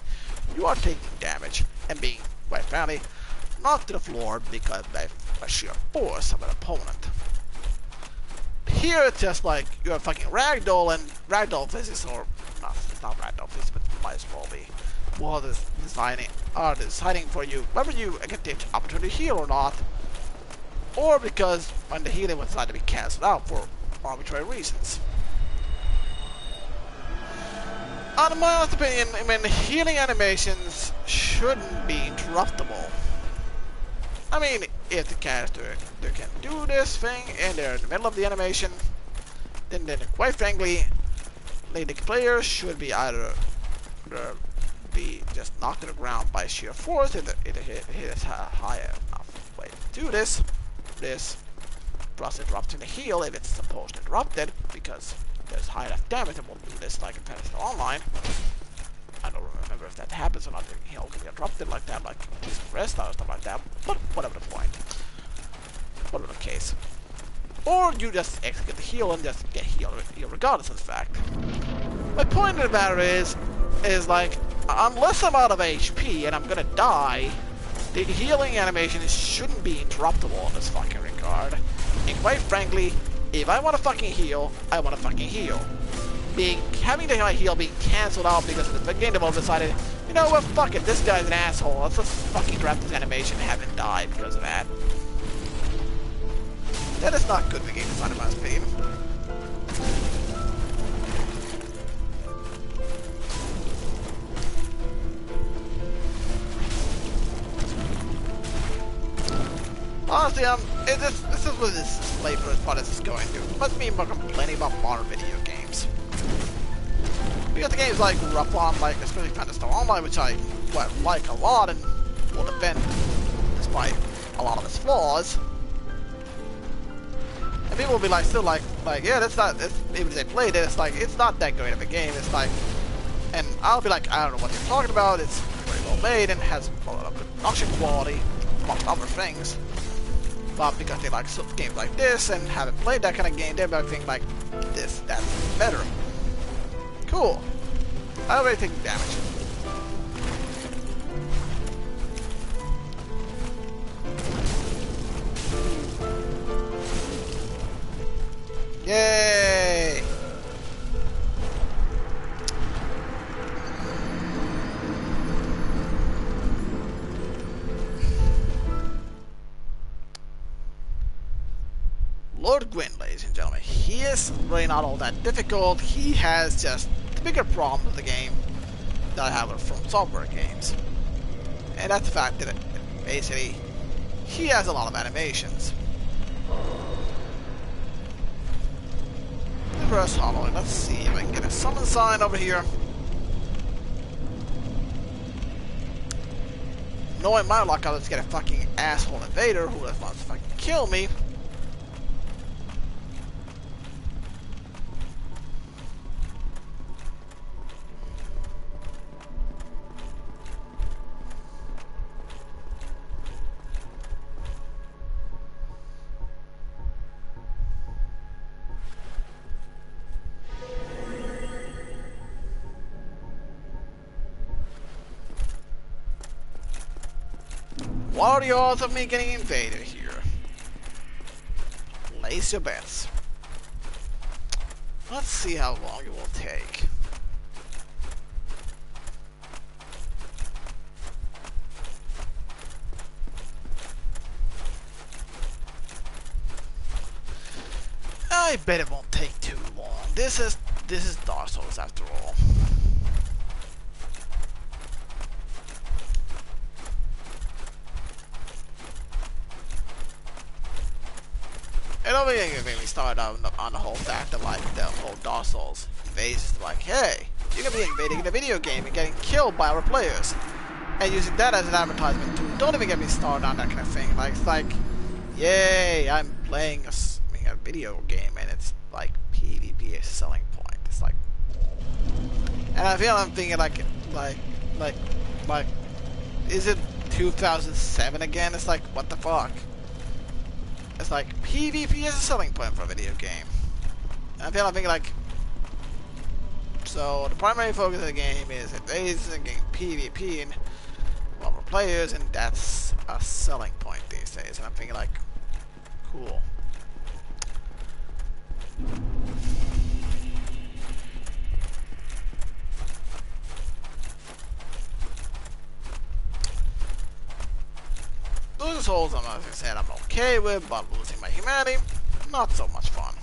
you are taking damage and being, quite frankly, knocked to the floor because by sheer force of an opponent. Here it's just like you're a fucking ragdoll, and ragdoll physics, or not, it's not ragdoll physics, but it might as well be. will deciding for you whether you get the opportunity to heal or not, or because when the healing will decide to be cancelled out for arbitrary reasons. In my honest opinion, I mean, healing animations shouldn't be interruptible. I mean, if the character they can do this thing and they're in the middle of the animation, then quite frankly, the player should be either be just knocked to the ground by sheer force if it hits high enough way to do this. Plus interrupting the heal if it's supposed to interrupt it, because there's high enough damage that won't do this like in Fantasy Online. I don't remember if that happens or not. The heal can be interrupted like that, like rest or stuff like that, but whatever the point. Whatever the case. Or you just execute the heal and just get healed regardless of the fact. My point of the matter is like, unless I'm out of HP and I'm gonna die, the healing animation shouldn't be interruptible in this fucking regard. And quite frankly, if I want to fucking heal, I want to fucking heal. Having the heal being cancelled out because the game developer decided, you know what, fuck it, this guy's an asshole, let's just fucking drop this animation and have him die because of that. That is not good for game design in my opinion. Honestly, this is what this flavor as part is going to. Must mean we're complaining about modern video games. Because the games like rough on, like especially Fantasy Online, which I like a lot and will defend despite a lot of its flaws. And people will be like, still like, yeah, that's not. Even if they played it, it's like it's not that great of a game. It's like, and I'll be like, I don't know what you're talking about. It's very well made and has a lot of good production quality, among other things. But because they like games like this and haven't played that kind of game, they might think like this, that's better. Cool. I already take damage. Yay! Lord Gwyn, ladies and gentlemen, he is really not all that difficult. He has just the bigger problem with the game that I have from software games. And that's the fact that basically he has a lot of animations. Reverse hollowing. Let's see if I can get a summon sign over here. Knowing my luck, I'll just get a fucking asshole invader who just wants to fucking kill me. What are the odds of me getting invaded here? Place your bets. Let's see how long it will take. I bet it won't take too long. This is Dark Souls after all. And over here, you really start on the whole fact of like the whole Dark Souls invasions. Like, hey, you're gonna be invading in a video game and getting killed by our players, and using that as an advertisement too. Don't even get me started on that kind of thing. Like, it's like, yay, I'm playing a video game, and it's like PvP is a selling point. It's like, and I'm thinking like, is it 2007 again? It's like, what the fuck? It's like, PvP is a selling point for a video game. And I'm thinking like, so the primary focus of the game is getting PvP and more players, and that's a selling point these days. And I'm thinking like, cool. Losing souls, as I said, I'm okay with, but losing my humanity, not so much fun.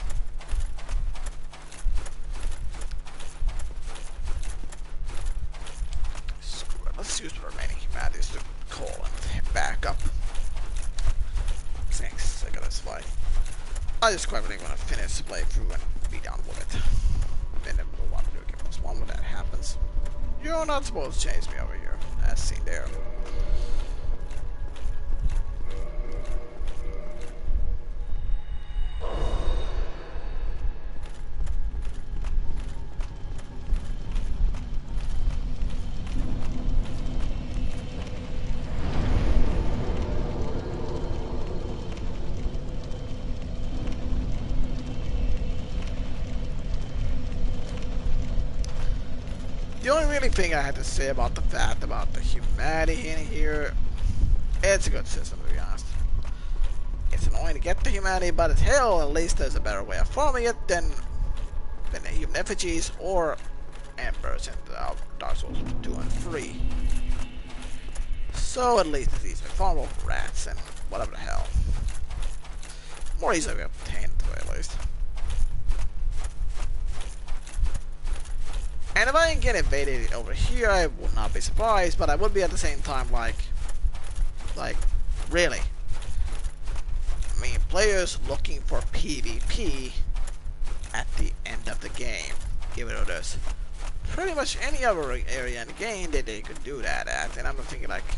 Screw it, let's use the remaining humanities to call and back up. Thanks, I got this fight. I just quite really want to finish the playthrough and be done with it. Then move on to Game Plus 1 when that happens. You're not supposed to chase me over here, as seen there. The only really thing I had to say about the fact about the humanity in here, it's a good system to be honest. It's annoying to get the humanity, but it's hell, at least there's a better way of farming it than the human effigies or Embers in Dark Souls 2 and 3. So at least it's easier to farm over rats and whatever the hell. More easily obtained at least. And if I didn't get invaded over here, I would not be surprised, but I would be at the same time like, really? I mean, players looking for PvP at the end of the game, even though there's pretty much any other area in the game that they could do that at, and I'm thinking like,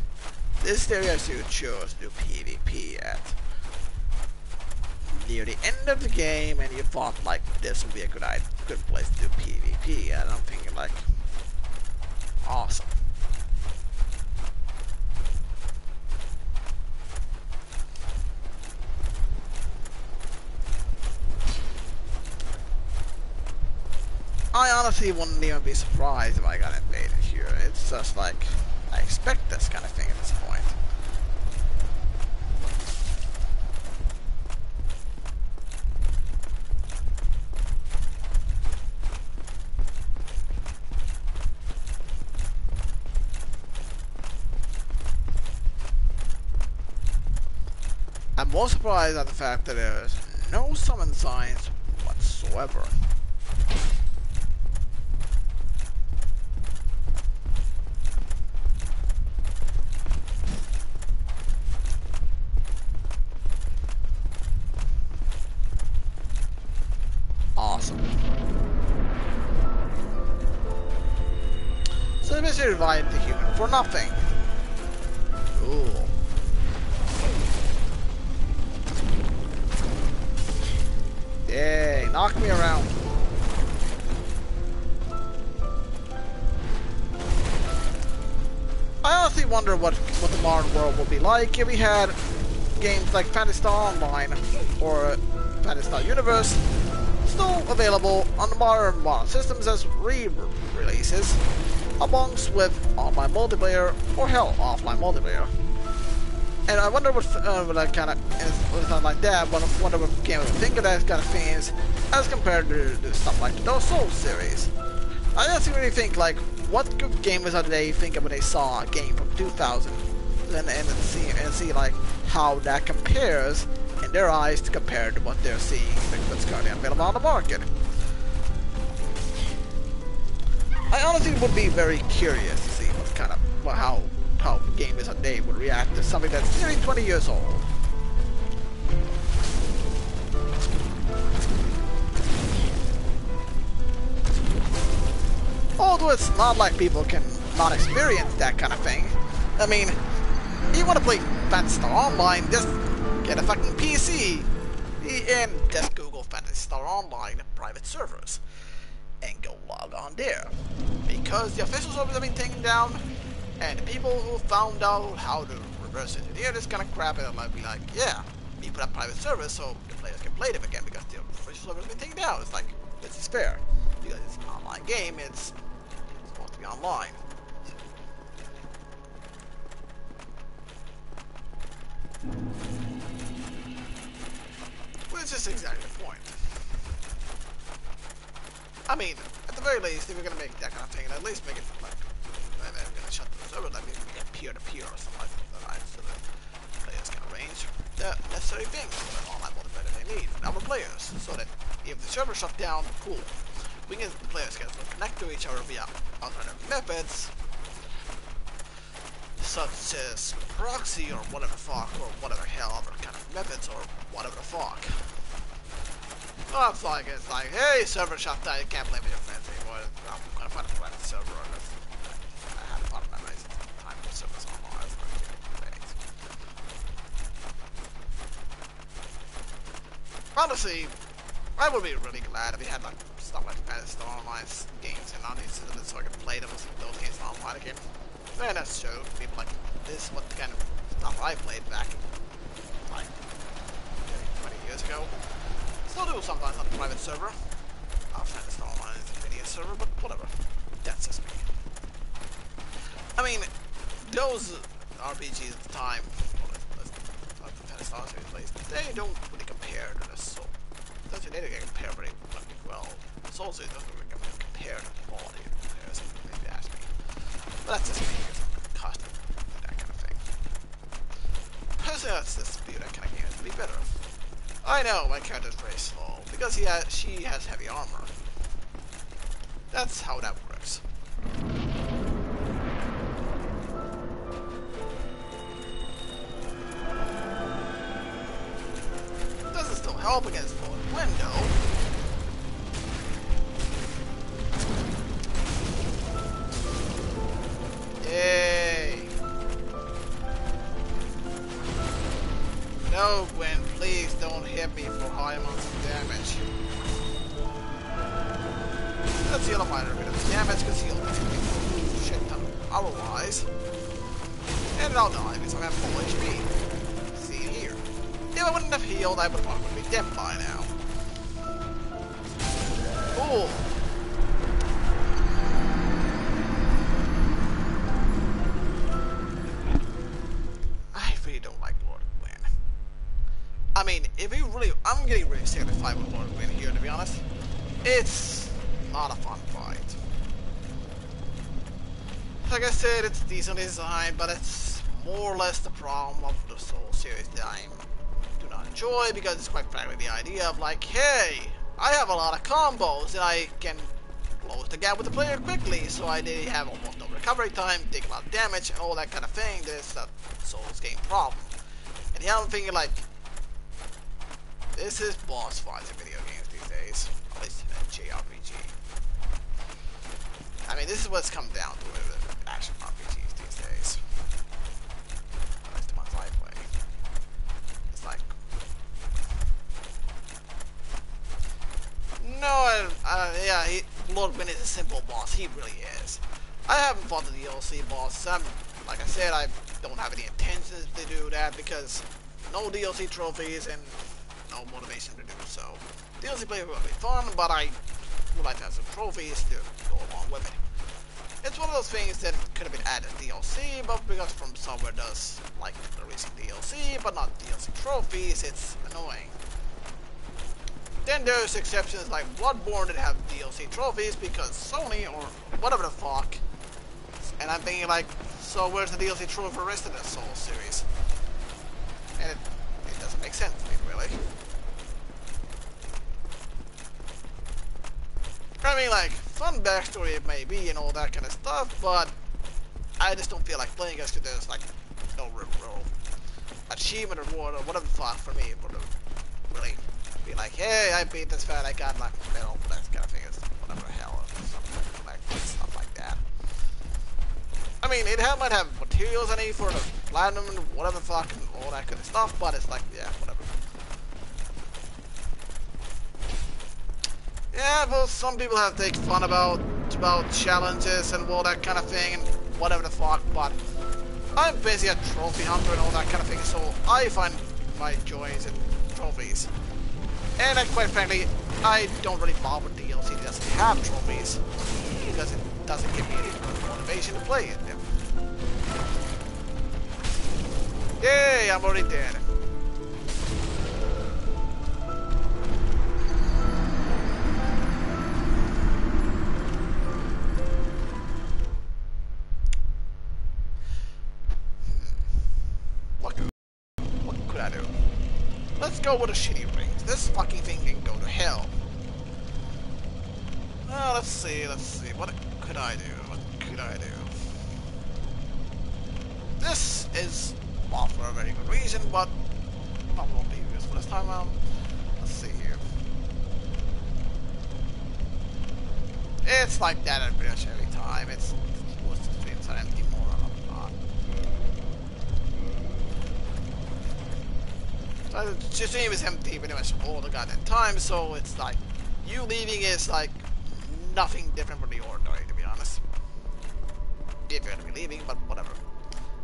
this area you chose to do PvP at. Near the end of the game, and you thought like this would be a good place to do PvP, and I'm thinking like, awesome. I honestly wouldn't even be surprised if I got invaded here. It's just like, I expect this kind of thing at this point. I'm more surprised at the fact that there's no summon signs whatsoever. Awesome. So they basically revived the human for nothing. Cool. Yay, knock me around. I honestly wonder what the modern world would be like if we had games like Phantasy Star Online or Phantasy Star Universe still available on the modern systems as re-releases, amongst with online multiplayer or hell, offline multiplayer. And I wonder what that kind of with something like that. Wonder what game would think of that kind of things as compared to stuff like the Dark Souls series. I just really think like what group of gamers of today think of when they saw a game from 2000 and see like how that compares in their eyes to compare to what they're seeing that's currently available on the market. I honestly would be very curious to see what kind of how gamers of today would react to something that's nearly 20 years old. Although it's not like people can not experience that kind of thing. I mean, you want to play Phantasy Star Online, just get a fucking PC and just Google Phantasy Star Online private servers and go log on there. Because the official servers have been taken down, and the people who found out how to reverse engineer this kind of crap, it might be like, yeah, we put up private servers so the players can play them again because the official servers have been taken down. It's like, this is fair. Because it's an online game, it's supposed to be online. Which is exactly the point. I mean, at the very least, if you're gonna make that kind of thing, at least make it like, they're gonna shut the server, like maybe get peer-to-peer or something like that, so the players can the necessary things for the online multiplayer they need for our players, so that if the server shut down, cool. We can the players can connect to each other via alternative methods, such as proxy or whatever the fuck, or whatever hell other kind of methods or whatever the fuck. Well, it's like, hey, server shut down, you can't play with your friends anymore. I'm gonna find a private server. I had fun memories at the time when servers online. Honestly, I would be really glad if we had like stuff like Fantasy Online games and on these systems so I could play those games online again. And that's true. People like this is what kind of stuff I played back like 20 years ago. Still do sometimes on a private server. Fantasy Online is a video server, but whatever. That's just me. I mean, those RPGs at the time, the Fantasy Online series, they don't really compare to the Soul. Doesn't really compare very well. Soul series doesn't really compare to the quality of comparison, if you ask me. But that's just me, because I'm accustomed to that kind of thing. Personally, that's just view that kind of game to be better. I know my character's very slow, because she has heavy armor. That's how that works. Doesn't still help against falling window. Yay! No, Gwen, please don't hit me for high amounts of damage. Let's heal a minor bit of damage, because he'll hit me for shit ton otherwise. And I'll die because I have full HP. See here. If I wouldn't have healed, I would probably be dead by now. Cool. I really don't like Lord Gwyn. I mean, if you really, I'm getting really sick of the fight with Lord Gwyn here, to be honest. It's not a fun fight. Like I said, it's decently designed, but it's more or less the problem of the Soul series that I do not enjoy, because it's quite frankly the idea of like, hey, I have a lot of combos and I can close the gap with the player quickly, so I did have almost no recovery time, take a lot of damage, and all that kind of thing. That's a Souls game problem. And yeah, I'm thinking like, this is boss fights in video games these days, at least in a JRPG. I mean, this is what's come down to with action RPGs these days. At least the ones I play. It's like, no, yeah, Lord Gwyn is a simple boss. He really is. I haven't fought the DLC boss. Like I said, I don't have any intentions to do that because no DLC trophies and no motivation to do so. DLC play will be fun, but I would like to have some trophies to go along with it. It's one of those things that could have been added DLC, but because From Software does like releasing DLC, but not DLC trophies, it's annoying. Then there's exceptions like Bloodborne that have DLC trophies because Sony or whatever the fuck. And I'm thinking like, so where's the DLC trophy for the rest of the Souls series? And it doesn't make sense to me, really. I mean, like, fun backstory it may be and all that kind of stuff, but I just don't feel like playing it because there's like no real achievement or reward or whatever the fuck for me would really be like, hey, I beat this fight, I got like medal, that kind of thing, is whatever the hell, or something like stuff like that. I mean, it might have materials I need for the platinum and whatever the fuck and all that kind of stuff, but it's like, yeah, whatever. Yeah, well, some people have to take fun about challenges and all that kind of thing and whatever the fuck, but I'm basically a trophy hunter and all that kind of thing, so I find my joys in trophies. And quite frankly, I don't really bother with DLC that doesn't have trophies, because it doesn't give me any motivation to play it. Yay, I'm already dead. What could I do? Let's go with a shitty rate. This fucking thing can go to hell. Let's see. What could I do? This is not for a very good reason, but probably won't be useful this time around. Let's see here. It's like that pretty much every time. It's most of the streams are empty more or not. So the stream is empty pretty much all the goddamn time, so it's like you leaving is like nothing different from the ordinary, to be honest. If you're gonna be leaving, but whatever.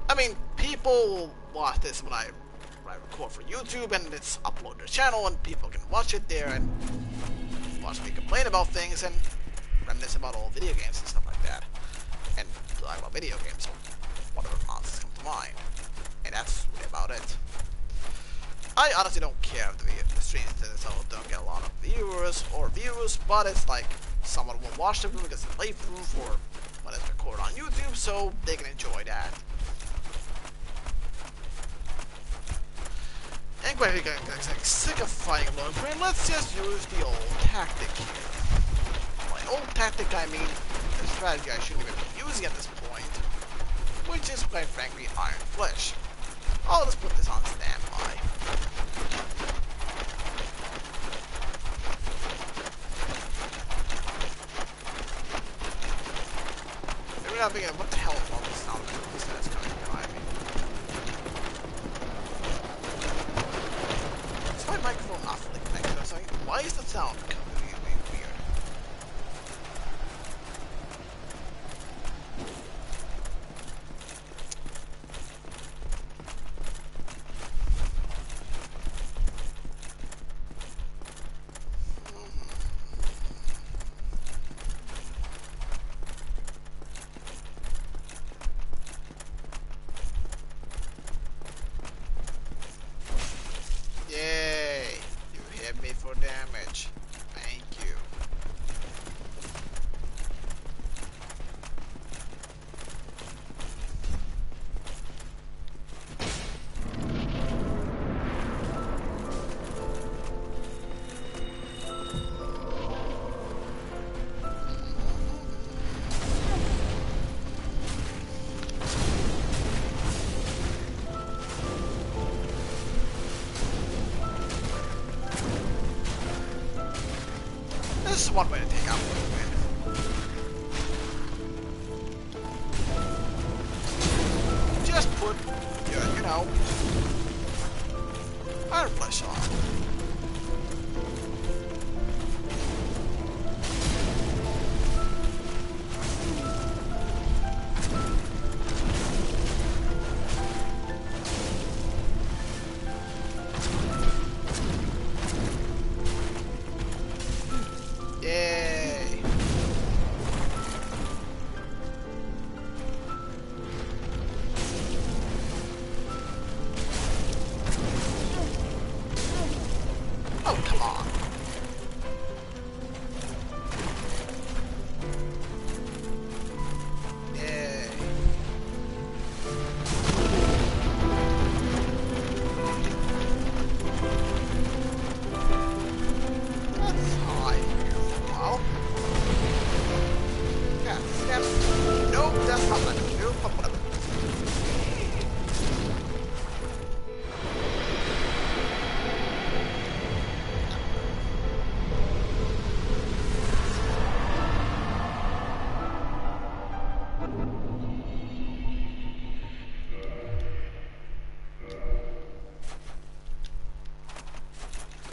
I mean, people watch this when I record for YouTube and it's uploaded to the channel and people can watch it there and watch me complain about things and reminisce about old video games and stuff like that. And talk about video games or whatever nonsense comes to mind. And that's really about it. I honestly don't care if the streams don't get a lot of viewers or views, but it's like someone will watch the video because it's a playthrough for when it's recorded on YouTube, so they can enjoy that. And quite getting sick of fighting low grade, let's just use the old tactic here. By old tactic I mean the strategy I shouldn't even be using at this point, which is quite frankly Iron Flesh. I'll just put this on standby. Maybe not thinking what the hell is all this sound that's coming behind me. Is my microphone not fully connected or something? Why is the sound coming weird? Yay! You hit me for damage. Thank you. This is one way to take out the wind. Just put your, Iron Flesh on. Yay! Oh, come on. Yay. That's high. Well. Yeah, step. Nope, that's not what I'm gonna do, but whatever.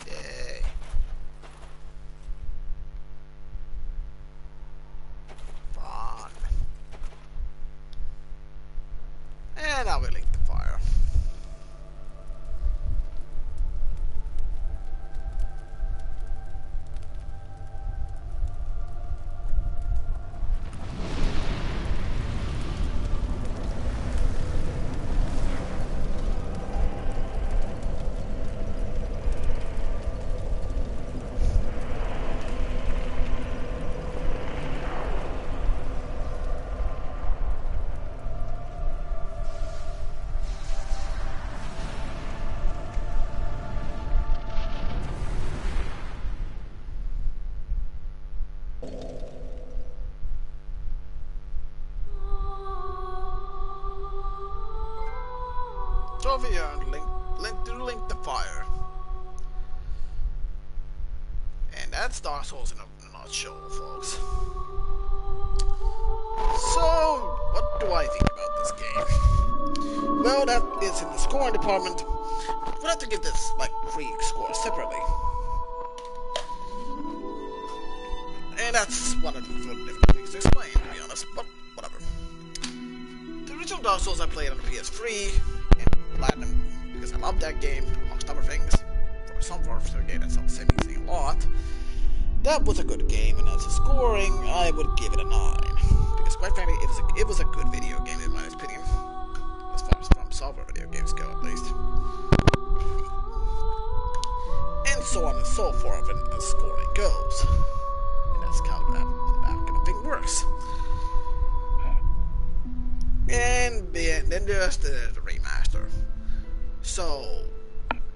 Yay. Fun. And now we link the fire. Trophy earned, link the fire. And that's Dark Souls in a nutshell, folks. So, what do I think about this game? Well, that is in the scoring department. We'll have to give this, like, 3 scores separately. And that's one of the difficult things to explain, to be honest, but whatever. The original Dark Souls I played on the PS3, and Platinum, because I love that game, amongst other things. For some part of the game, that's not saying anything a lot. That was a good game, and as a scoring, I would give it a 9. Because quite frankly, it was a good video game in my opinion. As far as From Software video games go, at least. And so on and so forth, as scoring goes. And that's how that kind of thing works. And then there's the remaster. So,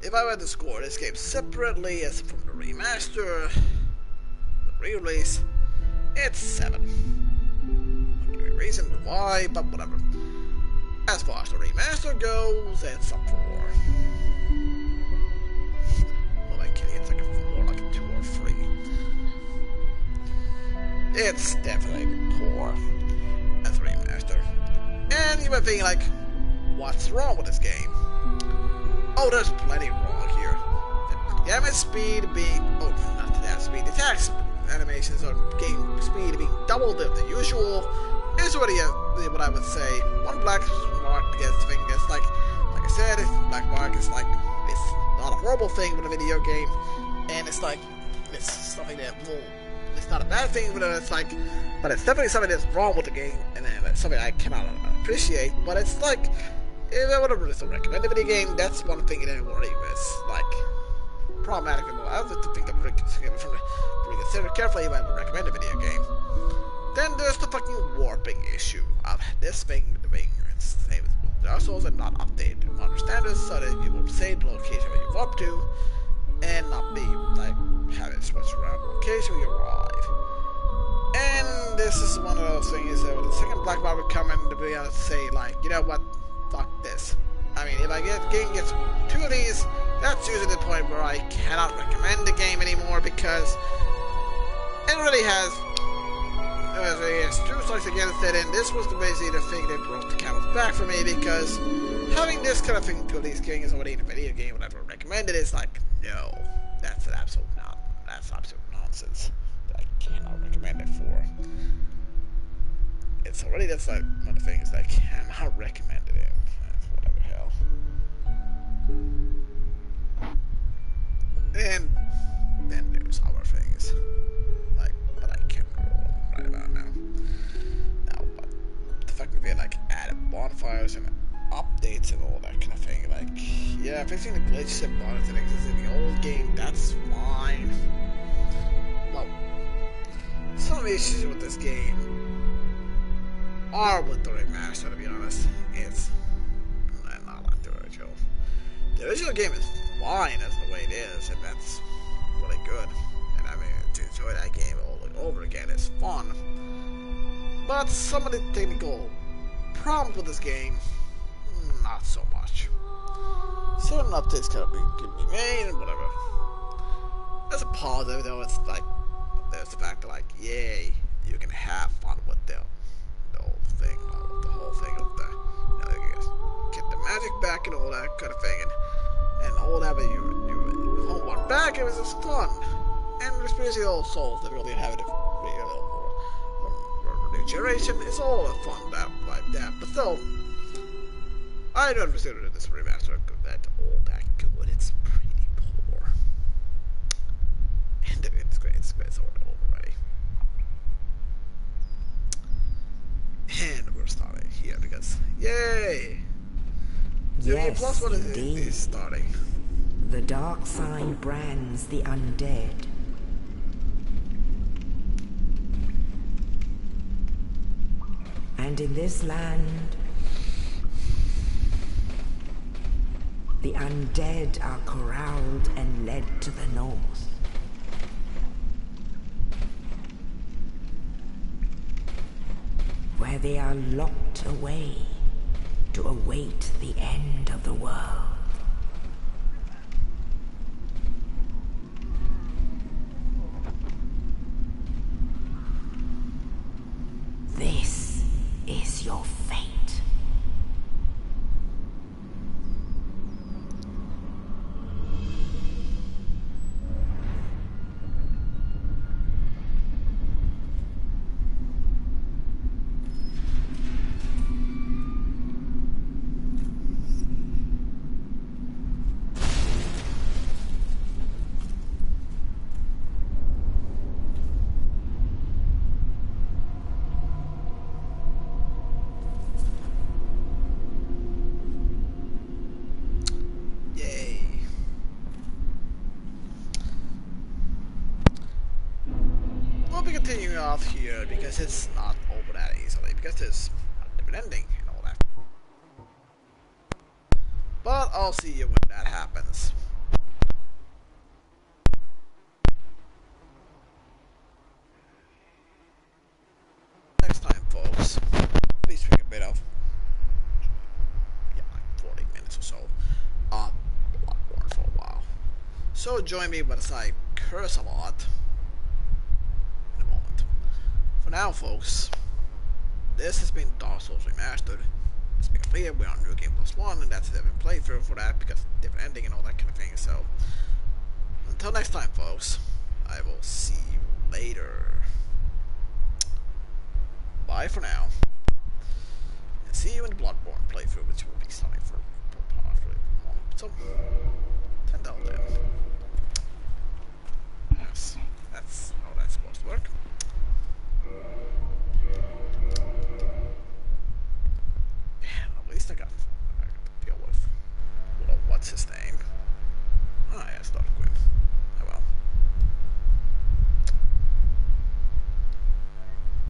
if I were to score this game separately as from the remaster, re-release, it's 7. I'll give you a reason why, but whatever. As far as the remaster goes, it's a 4. Well, I can't, it's like more like a 2 or 3. It's definitely poor as a remaster. And you might think, like, what's wrong with this game? Oh, there's plenty wrong here. The damage speed being, oh, not the damage speed, the attack animations or game speed being double the usual is already what I would say. One black mark against the thing is like I said, black mark is like it's not a horrible thing with a video game, and it's like it's something that it's not a bad thing, but it's like, but it's definitely something that's wrong with the game, and then it's something I cannot appreciate. But it's like if I would have really recommend a video game, that's one thing that worry with like problematic. I have to think of reconsider carefully if I would recommend a video game. Then there's the fucking warping issue of this thing being same as Dark Souls and not updated to modern standards, so that you will say the location where you warp to and not be like having switch around the location where you arrive. And this is one of those things that when the second black bar would come in to be able to say like, you know what, fuck this. I mean, if I get the game gets 2 of these, that's usually the point where I cannot recommend the game anymore because it really has 2 strikes against it, and this was basically the thing that broke the camel's back for me because having this kind of thing 2 of these games already in a video game when I've recommended is like, no, that's absolute nonsense that I cannot recommend it for. It's already that's like one of the things that I cannot recommend it in. Whatever hell. And then there's other things. Like, but I can't remember right about now. But the fact that they like added bonfires and updates and all that kind of thing, like, yeah, fixing the glitches and bonfires that exist in the old game, that's fine. Well, some of the issues with this game are with the remaster, to be honest. It's not like the original. The original game is fine as the way it is, and that's really good. And I mean, to enjoy that game over again is fun. But some of the technical problems with this game, not so much. Certain updates can be made and whatever. As a positive though, it's like, there's the fact that like, yay, you can have fun with the whole thing of the, you get the magic back and all that kind of thing, and all that, but you homework back, it was just fun. And especially old Souls that really have it from new generation, it's all fun like that. But still, I don't consider this remaster all that good. It's pretty poor. And it's great, it's already. And we're starting here because, yay! Yes, plus one indeed. is starting. The dark side brands the undead. And in this land, the undead are corralled and led to the north. Where they are locked away to await the end of the world. This is your fate. Continuing off here because it's not over that easily, because there's a different ending and all that. But I'll see you when that happens. Next time, folks. Please take a bit of, like 40 minutes or so. Bloodborne for a while. So join me as I curse a lot. For now, folks, this has been Dark Souls Remastered. Let's make it clear, we're on New Game Plus 1, and that's a different playthrough for that, because different ending and all that kind of thing, so... Until next time, folks, I will see you later. Bye for now. And see you in the Bloodborne playthrough, which will be starting for after a moment. So...